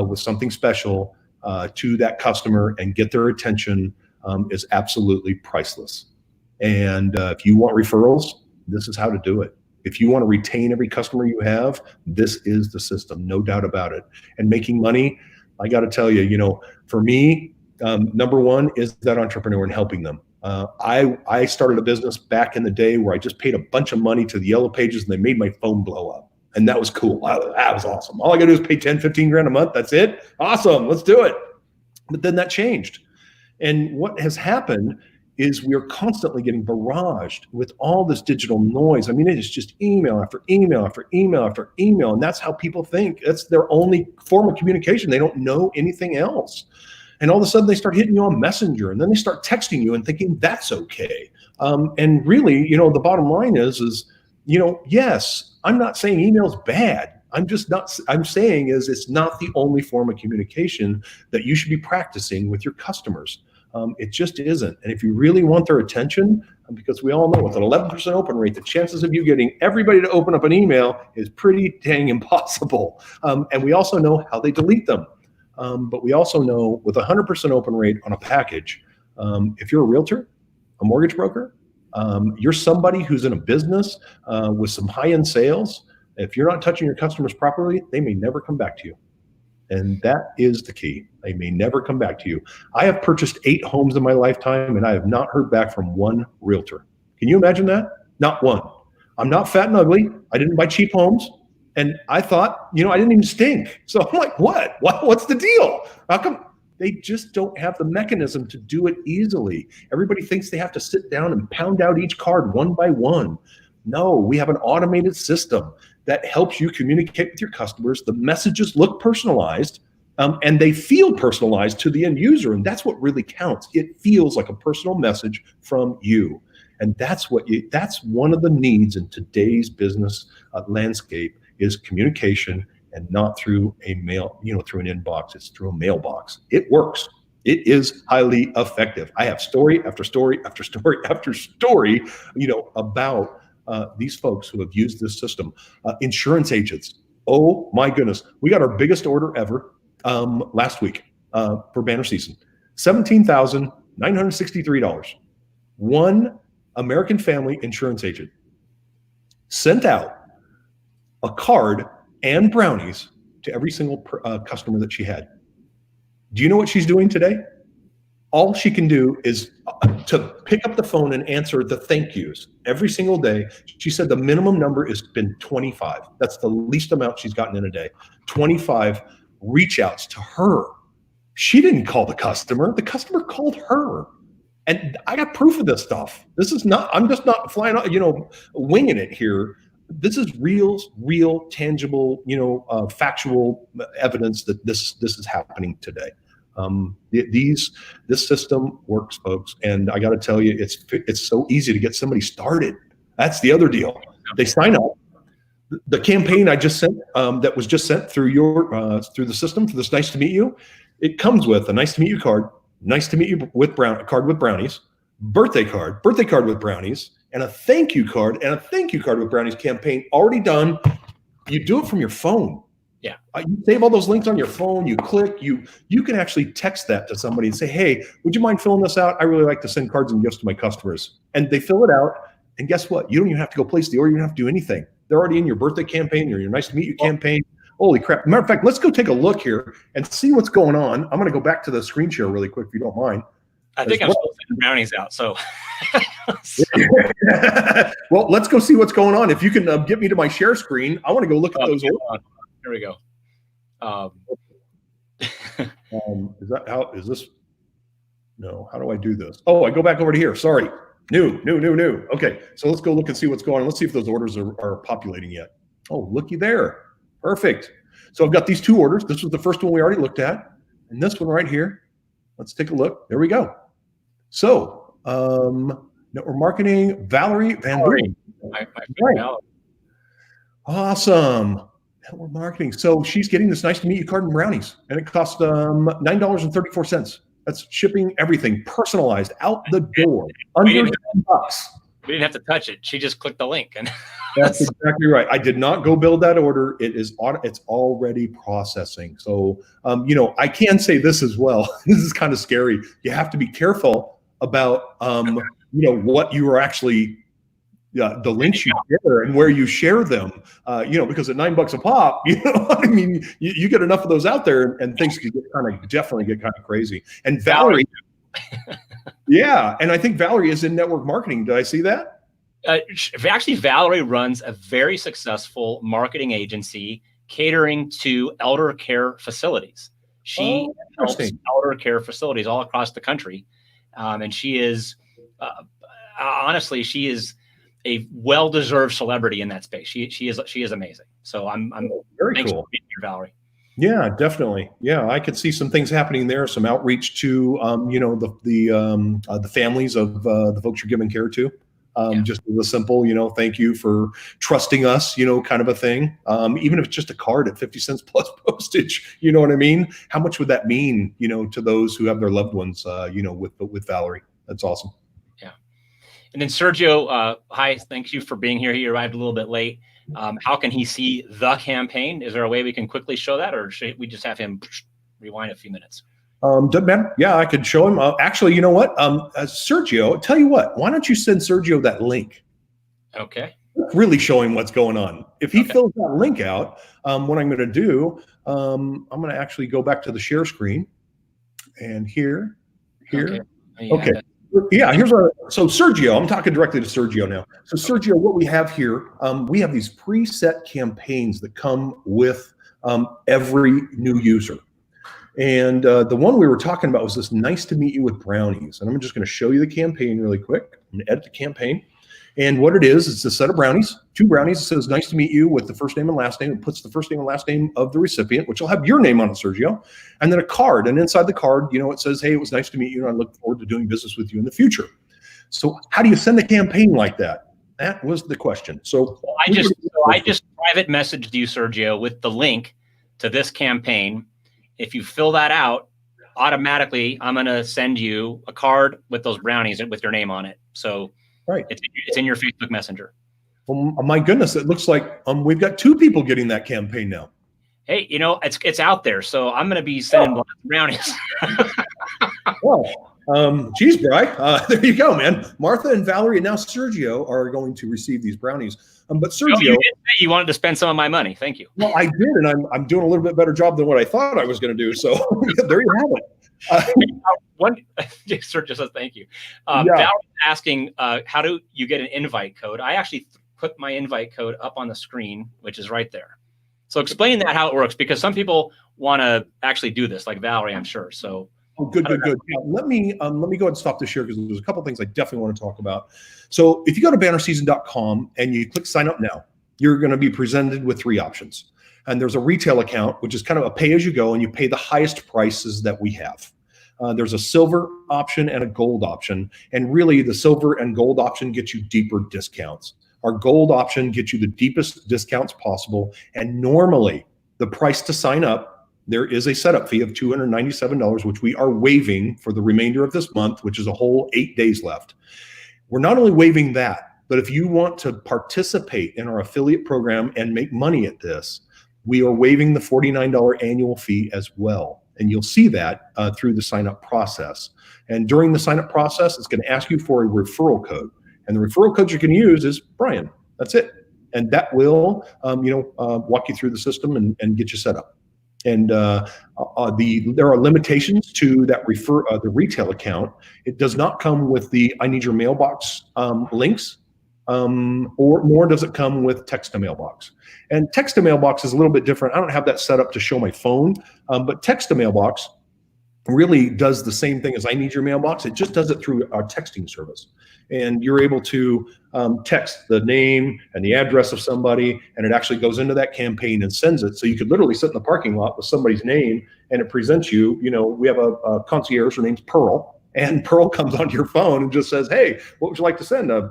with something special to that customer and get their attention is absolutely priceless. And if you want referrals, this is how to do it. If you want to retain every customer you have, this is the system, no doubt about it. And making money, I got to tell you, for me, number one is that entrepreneur and helping them. I started a business back in the day where I just paid a bunch of money to the Yellow Pages and they made my phone blow up. And that was cool. That was awesome. All I got to do is pay 10, 15 grand a month. That's it. Awesome. Let's do it. But then that changed. And what has happened is we are constantly getting barraged with all this digital noise. I mean, it is just email after email after email after email. And that's how people think. That's their only form of communication. They don't know anything else. And all of a sudden they start hitting you on Messenger, and then they start texting you and thinking that's okay. And really, the bottom line is, yes, I'm not saying email's bad. I'm saying it's not the only form of communication that you should be practicing with your customers. It just isn't. And if you really want their attention, because we all know with an 11% open rate, the chances of you getting everybody to open up an email is pretty dang impossible. And we also know how they delete them. But we also know with a 100% open rate on a package, if you're a realtor, a mortgage broker, you're somebody who's in a business with some high-end sales, if you're not touching your customers properly, they may never come back to you. And that is the key. They may never come back to you. I have purchased 8 homes in my lifetime, and I have not heard back from one realtor. Can you imagine that? Not one. I'm not fat and ugly. I didn't buy cheap homes. And I thought, I didn't even stink. So I'm like, what? What's the deal? How come? They just don't have the mechanism to do it easily. Everybody thinks they have to sit down and pound out each card one by one. No, we have an automated system that helps you communicate with your customers. The messages look personalized, and they feel personalized to the end user. And that's what really counts. It feels like a personal message from you. And that's one of the needs in today's business landscape is communication, and not through a mail, through an inbox. It's through a mailbox. It works. It is highly effective. I have story after story after story after story, about these folks who have used this system. Insurance agents. Oh my goodness. We got our biggest order ever last week for Banner Season. $17,963. One American Family insurance agent sent out a card and brownies to every single customer that she had. Do you know what she's doing today? All she can do is to pick up the phone and answer the thank yous every single day. She said the minimum number has been 25. That's the least amount she's gotten in a day. 25 reach outs to her. She didn't call the customer. The customer called her. And I got proof of this stuff. I'm just not flying out, winging it here. This is real, tangible, factual evidence that this is happening today. This system works, folks, and I got to tell you, it's so easy to get somebody started. That's the other deal. They sign up. The campaign I just sent, that was just sent through through the system for this nice to meet you. It comes with a nice to meet you card, nice to meet you with card with brownies, birthday card with brownies, and a thank you card with brownies campaign already done. You do it from your phone. Yeah. You save all those links on your phone. You click. You can actually text that to somebody and say, "Hey, would you mind filling this out? I really like to send cards and gifts to my customers." And they fill it out. And guess what? You don't even have to go place the order. You don't have to do anything. They're already in your birthday campaign or your nice to meet you campaign. Holy crap. Matter of fact, let's go take a look here and see what's going on. I'm going to go back to the screen share really quick, if you don't mind. I think I'm still sending brownies out. So, well, let's go see what's going on. If you can get me to my share screen, I want to go look at those. Here we go. Is that how is this? No, how do I do this? Oh, I go back over to here. Sorry. New. Okay, so let's go look and see what's going on. Let's see if those orders are populating yet. Oh, looky there. Perfect. So I've got these two orders. This was the first one we already looked at. And this one right here. Let's take a look. There we go. So, network marketing, Valerie Van Doren. Right. Awesome. Network marketing. So she's getting this nice to meet you card and brownies. And it costs $9.34. That's shipping everything, personalized, out the door, under $10. We didn't have to touch it. She just clicked the link. And that's exactly right. I did not go build that order. It's already processing. So, I can say this as well. This is kind of scary. You have to be careful about, what you are actually, the links you share and where you share them, because at $9 a pop, I mean, you get enough of those out there and things can definitely get kind of crazy. And Valerie, yeah. And I think Valerie is in network marketing. Did I see that? Actually, Valerie runs a very successful marketing agency catering to elder care facilities. She helps elder care facilities all across the country. And she is, honestly, she is a well-deserved celebrity in that space. She is amazing. So I'm very cool. For being here, Valerie. Yeah, definitely. Yeah, I could see some things happening there. Some outreach to the families of the folks you're giving care to. Just as a simple, thank you for trusting us, kind of a thing. Even if it's just a card at 50 cents plus postage, you know what I mean? How much would that mean, to those who have their loved ones, with Valerie? That's awesome. Yeah. And then Sergio, hi, thank you for being here. He arrived a little bit late. How can he see the campaign? Is there a way we can quickly show that, or should we just have him rewind a few minutes? Doesn't matter. Yeah, I could show him. Actually, you know what? Sergio, tell you what, why don't you send Sergio that link? Okay. Really show him what's going on. If he fills that link out, what I'm going to do, I'm going to actually go back to the share screen, and here. Okay. Yeah, so Sergio, I'm talking directly to Sergio now. So Sergio, what we have here, we have these preset campaigns that come with every new user. And the one we were talking about was this nice to meet you with brownies. And I'm just going to show you the campaign really quick. I'm going to edit the campaign. And what it is, it's a set of brownies, 2 brownies. It says nice to meet you with the first name and last name. It puts the first name and last name of the recipient, which will have your name on it, Sergio. And then a card. And inside the card, it says, hey, it was nice to meet you, and I look forward to doing business with you in the future. So how do you send a campaign like that? That was the question. So I just private messaged you, Sergio, with the link to this campaign. If you fill that out, automatically, I'm going to send you a card with those brownies with your name on it. So right, it's in your Facebook Messenger. Well, my goodness, it looks like we've got 2 people getting that campaign now. Hey, it's out there, so I'm going to be sending brownies. Well, geez, Bri, there you go, man. Martha and Valerie and now Sergio are going to receive these brownies. But Sergio, you did say you wanted to spend some of my money. Thank you. Well, I did, and I'm doing a little bit better job than what I thought I was going to do. So there you have it. Sergio says thank you. Valerie's asking, how do you get an invite code? I actually put my invite code up on the screen, which is right there. So explain that how it works, because some people want to actually do this, like Valerie, I'm sure. So. Oh, good. Yeah, let me go ahead and stop the share, because there's a couple of things I definitely want to talk about. So if you go to bannerseason.com and you click sign up now, you're going to be presented with 3 options. And there's a retail account, which is kind of a pay as you go, and you pay the highest prices that we have. There's a silver option and a gold option. And really the silver and gold option gets you deeper discounts. Our gold option gets you the deepest discounts possible. And normally the price to sign up, there is a setup fee of $297, which we are waiving for the remainder of this month, which is a whole 8 days left. We're not only waiving that, but if you want to participate in our affiliate program and make money at this, we are waiving the $49 annual fee as well. And you'll see that through the sign-up process. And during the sign-up process, it's going to ask you for a referral code. And the referral code you can use is Brian. That's it. and that will, walk you through the system and get you set up. And there are limitations to that the retail account. It does not come with the I need your mailbox links, or nor does it come with text to mailbox. And text to mailbox is a little bit different. I don't have that set up to show my phone, but text to mailbox really does the same thing as I need your mailbox. It just does it through our texting service. And you're able to text the name and the address of somebody, and it actually goes into that campaign and sends it. So you could literally sit in the parking lot with somebody's name, and it presents you, we have a concierge, her name's Pearl, and Pearl comes onto your phone and just says, hey, what would you like to send, a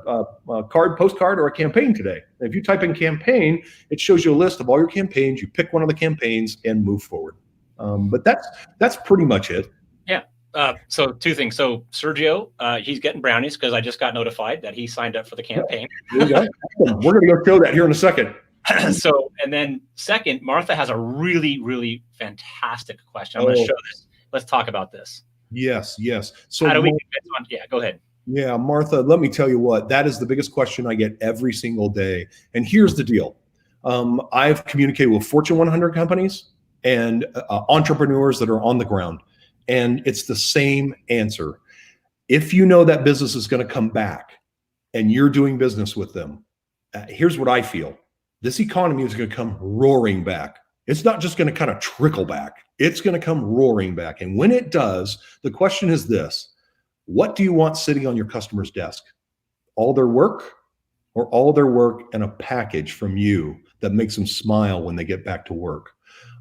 card, postcard, or a campaign today? And if you type in campaign, it shows you a list of all your campaigns. You pick one of the campaigns and move forward. But that's pretty much it. Yeah. So two things. So Sergio, he's getting brownies because I just got notified that he signed up for the campaign. We're going to go show that here in a second. So, and then second, Martha has a really, really fantastic question. I'm going to show this. Let's talk about this. Yes. So how do we get on? Yeah, go ahead. Yeah, Martha, let me tell you what, that is the biggest question I get every single day. And here's the deal. I've communicated with Fortune 100 companies and entrepreneurs that are on the ground. And it's the same answer. If you know that business is going to come back and you're doing business with them, here's what I feel. This economy is going to come roaring back. It's not just going to kind of trickle back. It's going to come roaring back. And when it does, the question is this: what do you want sitting on your customer's desk? All their work, or all their work and a package from you that makes them smile when they get back to work?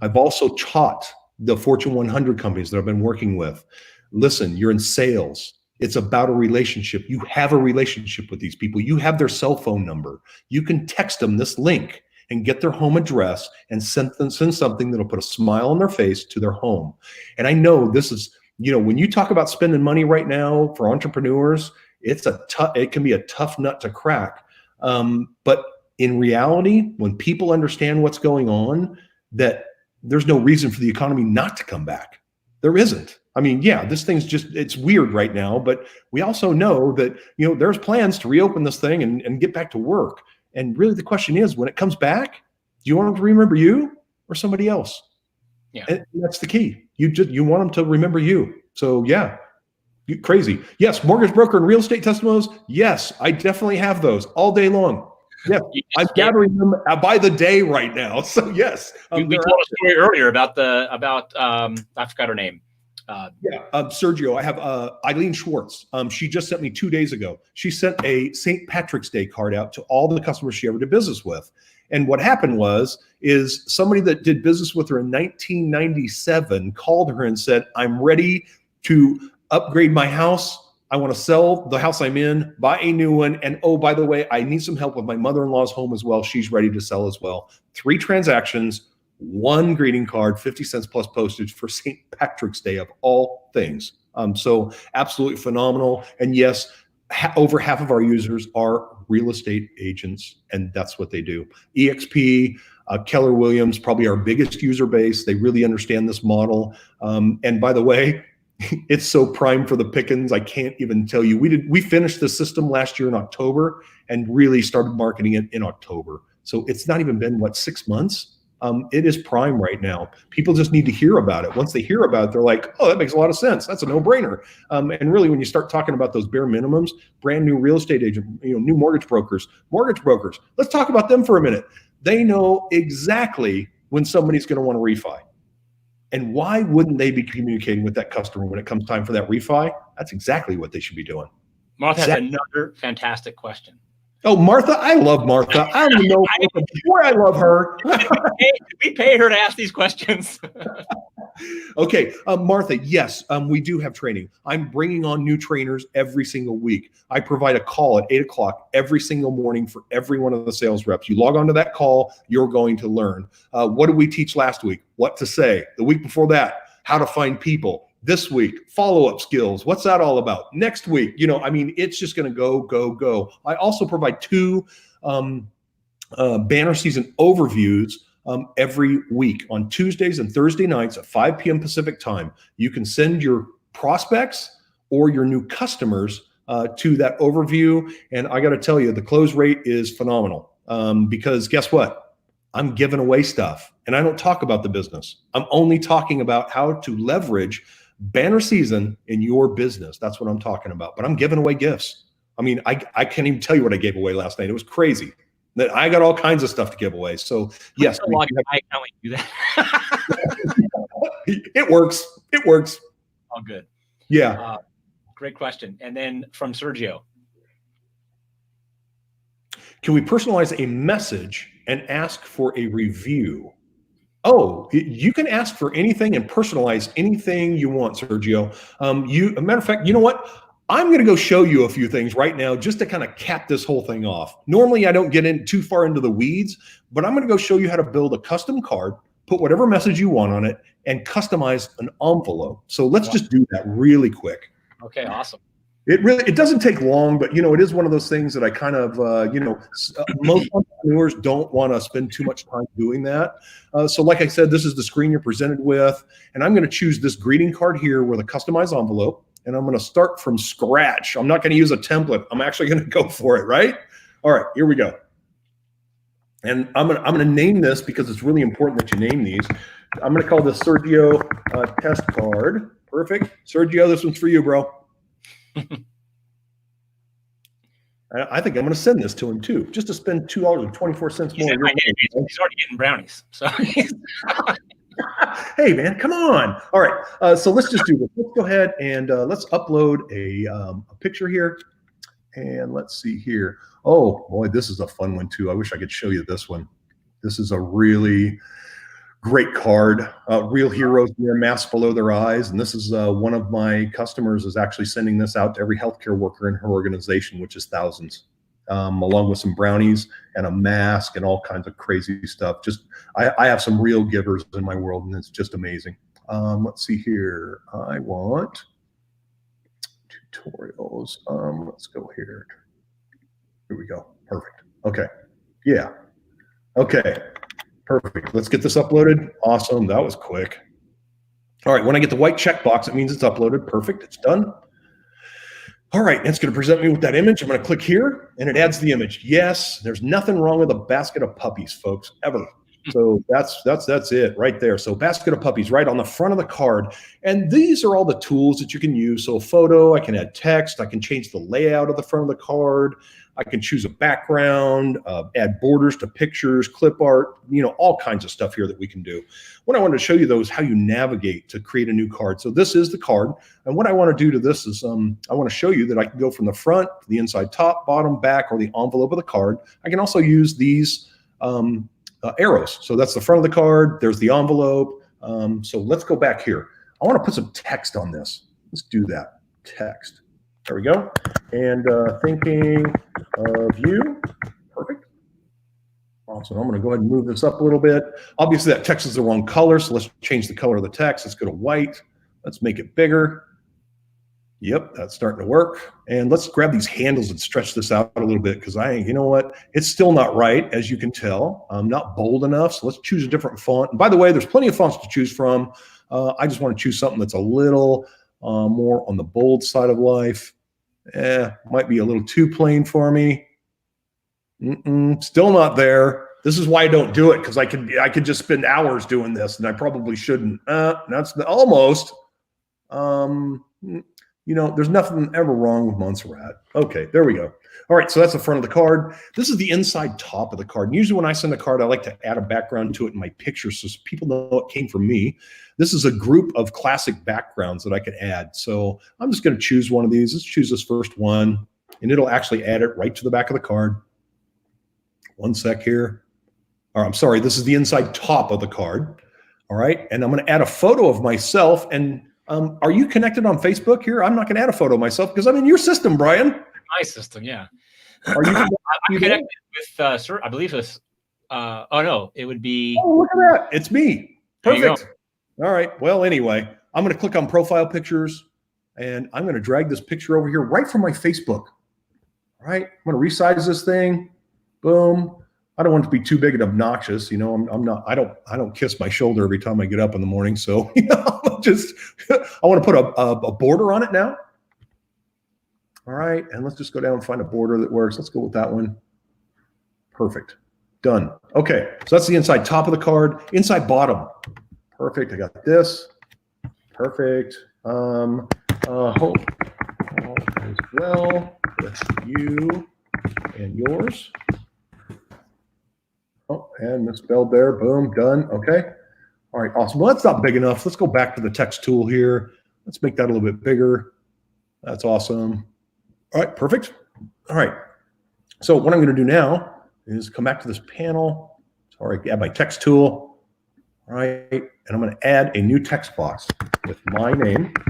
I've also taught the Fortune 100 companies that I've been working with, listen, you're in sales. It's about a relationship. You have a relationship with these people. You have their cell phone number. You can text them this link and get their home address and send something that'll put a smile on their face to their home. And I know this is, when you talk about spending money right now for entrepreneurs, it can be a tough nut to crack. But in reality, when people understand what's going on, that there's no reason for the economy not to come back. There isn't. I mean, yeah, this thing's it's weird right now, but we also know that, there's plans to reopen this thing and get back to work. And really the question is, when it comes back, do you want them to remember you or somebody else? Yeah. And that's the key. You want them to remember you. So yeah, crazy. Yes. Mortgage broker and real estate testimonials. Yes. I definitely have those all day long. Yeah, I'm gathering them by the day right now. So yes, we told a story earlier about I forgot her name. Sergio. I have Eileen Schwartz. She just sent me 2 days ago. She sent a St. Patrick's Day card out to all the customers she ever did business with. And what happened is somebody that did business with her in 1997 called her and said, "I'm ready to upgrade my house. I want to sell the house I'm in, buy a new one. And oh, by the way, I need some help with my mother-in-law's home as well. She's ready to sell as well." 3 transactions, 1 greeting card, 50 cents plus postage for St. Patrick's Day of all things. So absolutely phenomenal. And yes, over half of our users are real estate agents, and that's what they do. EXP, Keller Williams, probably our biggest user base. They really understand this model. And by the way, it's so prime for the pickings. I can't even tell you. We finished the system last year in October and really started marketing it in October. So it's not even been 6 months. It is prime right now. People just need to hear about it. Once they hear about it, they're like, "Oh, that makes a lot of sense. That's a no-brainer." And really, when you start talking about those bare minimums, brand new real estate agent, new mortgage brokers. Let's talk about them for a minute. They know exactly when somebody's going to want to refi. And why wouldn't they be communicating with that customer when it comes time for that refi? That's exactly what they should be doing. Martha has another fantastic question. Oh, Martha, I love Martha. I don't even know why I love her. We pay her to ask these questions. Okay, Martha, yes, we do have training. I'm bringing on new trainers every single week. I provide a call at 8 o'clock every single morning for every one of the sales reps. You log on to that call, you're going to learn. What did we teach last week? What to say. The week before that, how to find people. This week, follow-up skills. What's that all about? Next week, it's just going to go. I also provide 2 banner season overviews every week on Tuesdays and Thursday nights at 5 p.m. Pacific time. You can send your prospects or your new customers to that overview. And I got to tell you, the close rate is phenomenal. because guess what? I'm giving away stuff, and I don't talk about the business. I'm only talking about how to leverage banner season in your business. That's what I'm talking about. But I'm giving away gifts. I mean, I can't even tell you what I gave away last night. It was crazy. That I got all kinds of stuff to give away. So yes, I can't wait to do that. It works. It works. Oh, good. Yeah. Great question. And then from Sergio. Can we personalize a message and ask for a review? Oh, you can ask for anything and personalize anything you want, Sergio. A matter of fact, you know what? I'm going to go show you a few things right now just to kind of cap this whole thing off. Normally, I don't get in too far into the weeds, but I'm going to go show you how to build a custom card, put whatever message you want on it, and customize an envelope. So let's just do that really quick. Okay, awesome. It doesn't take long, but it is one of those things that I kind of most entrepreneurs don't want to spend too much time doing that. So like I said, this is the screen you're presented with, and I'm going to choose this greeting card here with a customized envelope, and I'm going to start from scratch. I'm not going to use a template. I'm actually going to go for it, right? All right, here we go. And I'm going to name this because it's really important that you name these. I'm going to call this Sergio test card. Perfect. Sergio, this one's for you, bro. I think I'm going to send this to him too, just to spend $2.24 more. He's already getting brownies. So, hey man, come on! All right, so let's just do this. Let's go ahead and let's upload a picture here, and let's see here. Oh boy, this is a fun one too. I wish I could show you this one. This is a really great card. Real heroes wear masks below their eyes. And this is one of my customers is actually sending this out to every healthcare worker in her organization, which is thousands, along with some brownies and a mask and all kinds of crazy stuff. Just, I have some real givers in my world, and it's just amazing. Let's see here. I want tutorials. Let's go here. Here we go. Perfect. Okay. Yeah. Okay. Perfect. Let's get this uploaded. Awesome. That was quick. All right. When I get the white checkbox, it means it's uploaded. Perfect. It's done. All right. It's going to present me with that image. I'm going to click here, and it adds the image. Yes. There's nothing wrong with a basket of puppies, folks, ever. So that's it right there. So basket of puppies right on the front of the card. And these are all the tools that you can use. So photo, I can add text. I can change the layout of the front of the card. I can choose a background, add borders to pictures, clip art, all kinds of stuff here that we can do. What I wanted to show you, though, is how you navigate to create a new card. So this is the card. And what I want to do to this is I want to show you that I can go from the front to the inside top, bottom, back, or the envelope of the card. I can also use these arrows. So that's the front of the card. There's the envelope. So let's go back here. I want to put some text on this. Let's do that. Text. There we go. And thinking of you. Perfect. Awesome. I'm going to go ahead and move this up a little bit. Obviously, that text is the wrong color, so let's change the color of the text. Let's go to white. Let's make it bigger. Yep, that's starting to work. And let's grab these handles and stretch this out a little bit because you know what? It's still not right, as you can tell. I'm not bold enough, so let's choose a different font. And by the way, there's plenty of fonts to choose from. I just want to choose something that's a little more on the bold side of life. Might be a little too plain for me. Still not there. This is why I don't do it, because I could just spend hours doing this, and I probably shouldn't. That's almost. There's nothing ever wrong with Montserrat. Okay, there we go. All right, so that's the front of the card. This is the inside top of the card. And usually when I send a card, I like to add a background to it in my picture so people know it came from me. This is a group of classic backgrounds that I could add. So I'm just going to choose one of these. Let's choose this first one, and it'll actually add it right to the back of the card. One sec here. Or I'm sorry, this is the inside top of the card. All right, and I'm going to add a photo of myself. And are you connected on Facebook here? I'm not going to add a photo of myself because I'm in your system, Brian. My system, yeah. Are you? I'm connected with, sir. I believe this. Oh no, it would be. Oh, look at that! It's me. Perfect. All right. Well, anyway, I'm going to click on profile pictures, and I'm going to drag this picture over here right from my Facebook. All right. I'm going to resize this thing. Boom. I don't want it to be too big and obnoxious. I'm not. I don't kiss my shoulder every time I get up in the morning. So I want to put a border on it now. All right, and let's just go down and find a border that works. Let's go with that one. Perfect. Done. Okay. So that's the inside top of the card. Inside bottom. Perfect. I got this. Perfect. Hope all is well with you and yours. Oh, and misspelled there. Boom. Done. Okay. All right. Awesome. Well, that's not big enough. Let's go back to the text tool here. Let's make that a little bit bigger. That's awesome. All right. Perfect. All right. So what I'm going to do now is come back to this panel. Sorry, add my text tool. All right. And I'm going to add a new text box with my name. All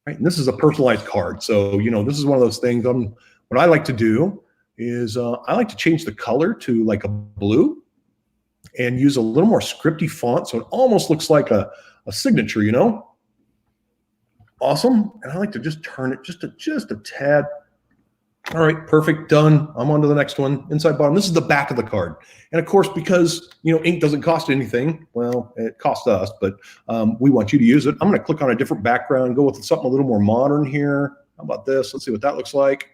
right. And this is a personalized card. So, this is one of those things. What I like to do is I like to change the color to like a blue and use a little more scripty font. So it almost looks like a signature, Awesome. And I like to just turn it just a tad. All right, perfect, done. I'm on to the next one. Inside bottom. This is the back of the card. And of course, because ink doesn't cost anything, well, it costs us, but we want you to use it. I'm going to click on a different background, go with something a little more modern here. How about this? Let's see what that looks like.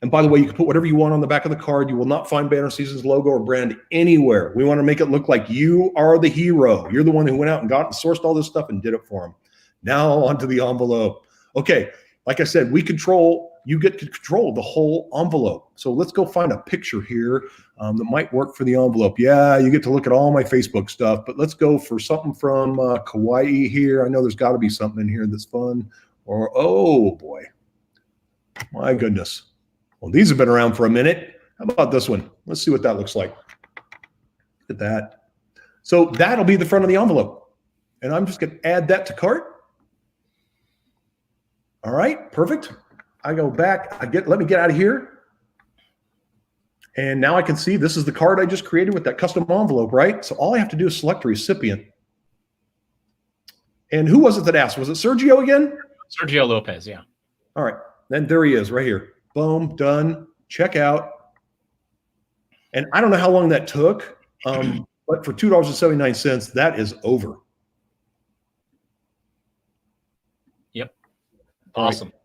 And by the way, you can put whatever you want on the back of the card. You will not find Banner Seasons logo or brand anywhere. We want to make it look like you are the hero. You're the one who went out and got and sourced all this stuff and did it for them. Now onto the envelope. Okay, like I said, you get to control the whole envelope. So let's go find a picture here that might work for the envelope. Yeah, you get to look at all my Facebook stuff, but let's go for something from Kauai here. I know there's got to be something in here that's fun. Or, oh boy, my goodness. Well, these have been around for a minute. How about this one? Let's see what that looks like. Look at that. So that'll be the front of the envelope. And I'm just going to add that to cart. All right, perfect. I go back, let me get out of here. And now I can see this is the card I just created with that custom envelope, right? So all I have to do is select a recipient. And who was it that asked? Was it Sergio again? Sergio Lopez, yeah. All right, then there he is right here. Boom, done, check out. And I don't know how long that took, but for $2.79, that is over. Yep, awesome. Right.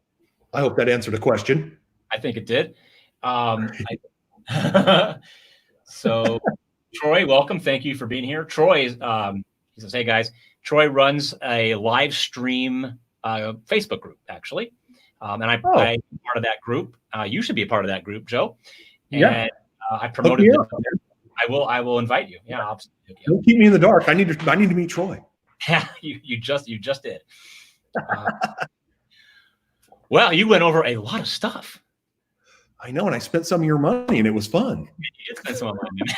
I hope that answered a question. I think it did. So, Troy, welcome. Thank you for being here. Troy, he says, hey, guys, Troy runs a live stream Facebook group, actually. And I'm part of that group. You should be a part of that group, Joe. And yeah. I promoted it. I will invite you. Yeah, I'll don't keep me in the dark. I need to meet Troy. Yeah, you just did. Well, you went over a lot of stuff. I know, and I spent some of your money, and it was fun. You did spend some of my money.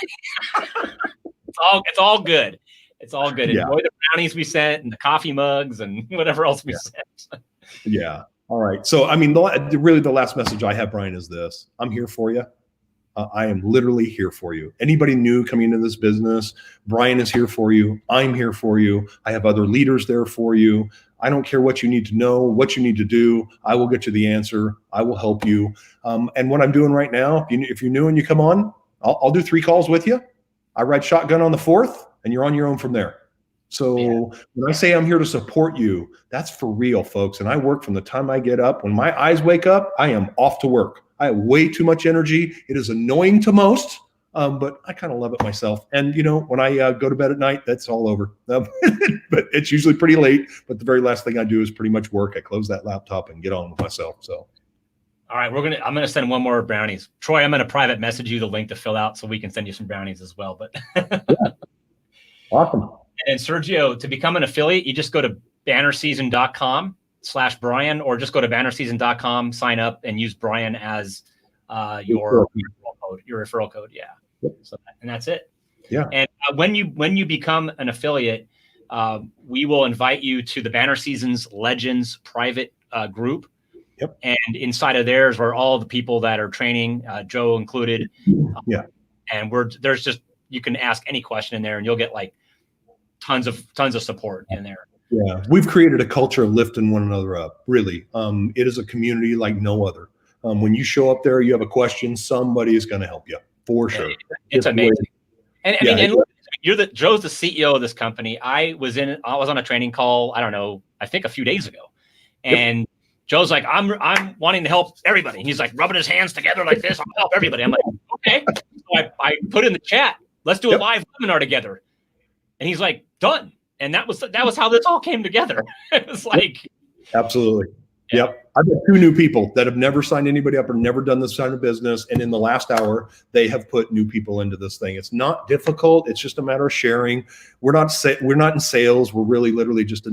It's all good. It's all good. Yeah. Enjoy the brownies we sent and the coffee mugs and whatever else we sent. Yeah. All right. So, I mean, really the last message I have, Brian, is this. I'm here for you. I am literally here for you. Anybody new coming into this business, Brian is here for you. I'm here for you. I have other leaders there for you. I don't care what you need to know, what you need to do. I will get you the answer. I will help you. And what I'm doing right now, if you're new and you come on, I'll do 3 calls with you. I ride shotgun on the 4th, and you're on your own from there. So when I say I'm here to support you, that's for real, folks. And I work from the time I get up. When my eyes wake up, I am off to work. I have way too much energy. It is annoying to most, but I kind of love it myself. And, when I go to bed at night, that's all over. But it's usually pretty late. But the very last thing I do is pretty much work. I close that laptop and get on with myself. So. All right, I'm gonna send one more brownies. Troy, I'm gonna private message you the link to fill out so we can send you some brownies as well. But yeah. Awesome. And Sergio, to become an affiliate, you just go to bannerseason.com/Brian, or just go to bannerseason.com, sign up, and use Brian as your referral code. Yeah. Yep. So and that's it. Yeah. And when you become an affiliate, we will invite you to the Banner Seasons Legends private group. Yep. And inside of theirs were all the people that are training, Joe included. Yeah. And you can ask any question in there, and you'll get like tons of support in there. Yeah, we've created a culture of lifting one another up. Really, it is a community like no other. When you show up there, you have a question, somebody is going to help you for sure. It's amazing. And I mean, look, Joe's the CEO of this company. I was on a training call. I don't know. I think a few days ago, and Joe's like, I'm wanting to help everybody. He's like rubbing his hands together like this. I'll help everybody. I'm like, okay. okay. So I put in the chat, let's do a live webinar together. And he's like, done. And that was how this all came together. It was like, absolutely. Yeah. Yep. I've got 2 new people that have never signed anybody up or never done this kind of business. And in the last hour, they have put new people into this thing. It's not difficult. It's just a matter of sharing. We're not in sales. We're really literally just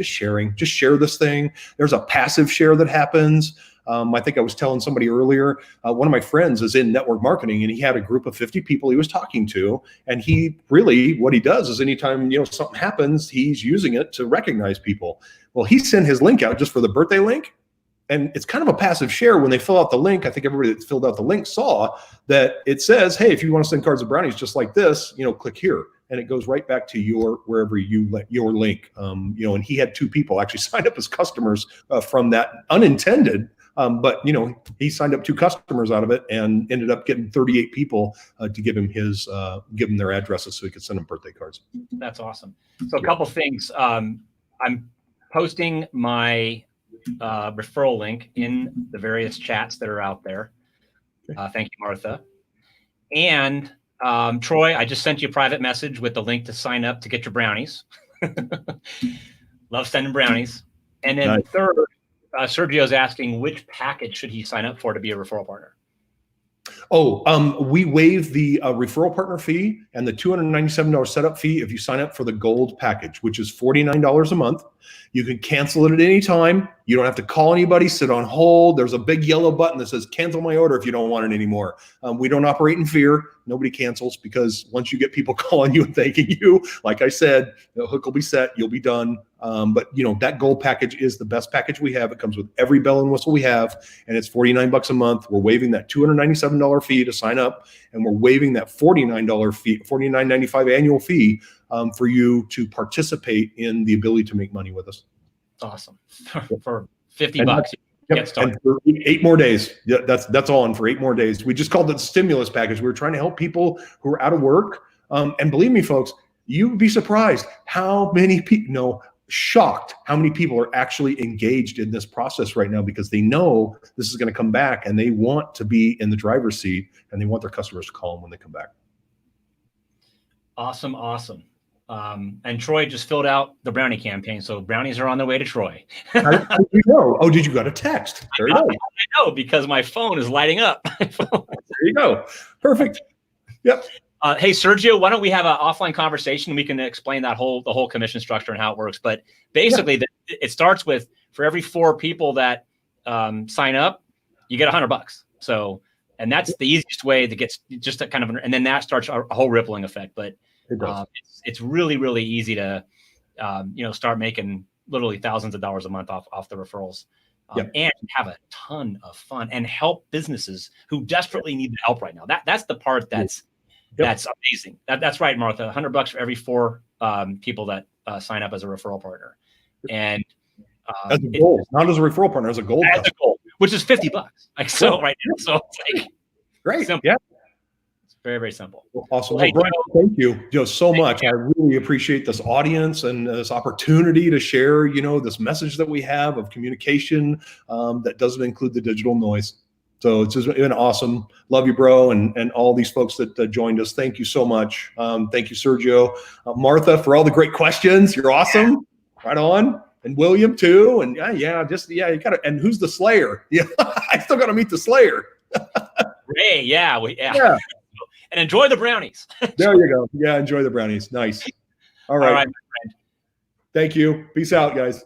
sharing. Just share this thing. There's a passive share that happens. I think I was telling somebody earlier, one of my friends is in network marketing, and he had a group of 50 people he was talking to. And what he does is anytime, something happens, he's using it to recognize people. Well, he sent his link out just for the birthday link. And it's kind of a passive share. When they fill out the link, I think everybody that filled out the link saw that it says, hey, if you want to send cards of brownies just like this, click here. And it goes right back to wherever you let your link. And he had 2 people actually signed up as customers from that, unintended. But he signed up 2 customers out of it and ended up getting 38 people to give him their addresses so he could send them birthday cards. That's awesome. So a couple things. I'm posting my referral link in the various chats that are out there. Thank you, Martha. And Troy, I just sent you a private message with the link to sign up to get your brownies. Love sending brownies. And then Nice. Third, Sergio's asking which package should he sign up for to be a referral partner? We waive the referral partner fee and the $297 setup fee if you sign up for the gold package, which is $49 a month. You can cancel it at any time. You don't have to call anybody, sit on hold. There's a big yellow button that says cancel my order if you don't want it anymore. We don't operate in fear. Nobody cancels, because once you get people calling you and thanking you, like I said, the hook will be set, you'll be done. But that gold package is the best package we have. It comes with every bell and whistle we have, and it's $49 a month. We're waiving that $297 fee to sign up, and we're waiving that $49 fee, $49.95 annual fee for you to participate in the ability to make money with us. Awesome. For $50. Yep. And for 8 more days. Yeah, that's on for 8 more days. We just called it the stimulus package. We were trying to help people who are out of work. And believe me, folks, you'd be surprised how many people, shocked how many people are actually engaged in this process right now, because they know this is going to come back and they want to be in the driver's seat and they want their customers to call them when they come back. Awesome. And Troy just filled out the brownie campaign, so brownies are on their way to Troy. How did you know? Oh, did you got a text? There you go. I know, because my phone is lighting up. There you go. Perfect. Yep. Hey, Sergio, why don't we have an offline conversation? We can explain the whole commission structure and how it works. But basically, it starts with, for every 4 people that sign up, you get $100. So, and that's the easiest way to get just that kind of, and then that starts a whole rippling effect. But it's really, really easy to, start making literally thousands of dollars a month off the referrals, and have a ton of fun and help businesses who desperately need the help right now. That's the part that's amazing. That's right, Martha. $100 for every 4 people that sign up as a referral partner, and as a goal, not as a referral partner, as a goal. As a goal, which is $50. Right now, so it's like great. Simple. Yeah. Very, very simple. Awesome. Well, Brian, thank you so much. I really appreciate this audience and this opportunity to share, this message that we have of communication that doesn't include the digital noise. So it's just been awesome. Love you, bro. And all these folks that joined us. Thank you so much. Thank you, Sergio. Martha, for all the great questions. You're awesome. Right on. And William too. And you gotta, and who's the Slayer? Yeah. I still got to meet the Slayer. Ray. Yeah. And enjoy the brownies. There you go. Yeah, enjoy the brownies. Nice. All right. My friend. Thank you. Peace out, guys.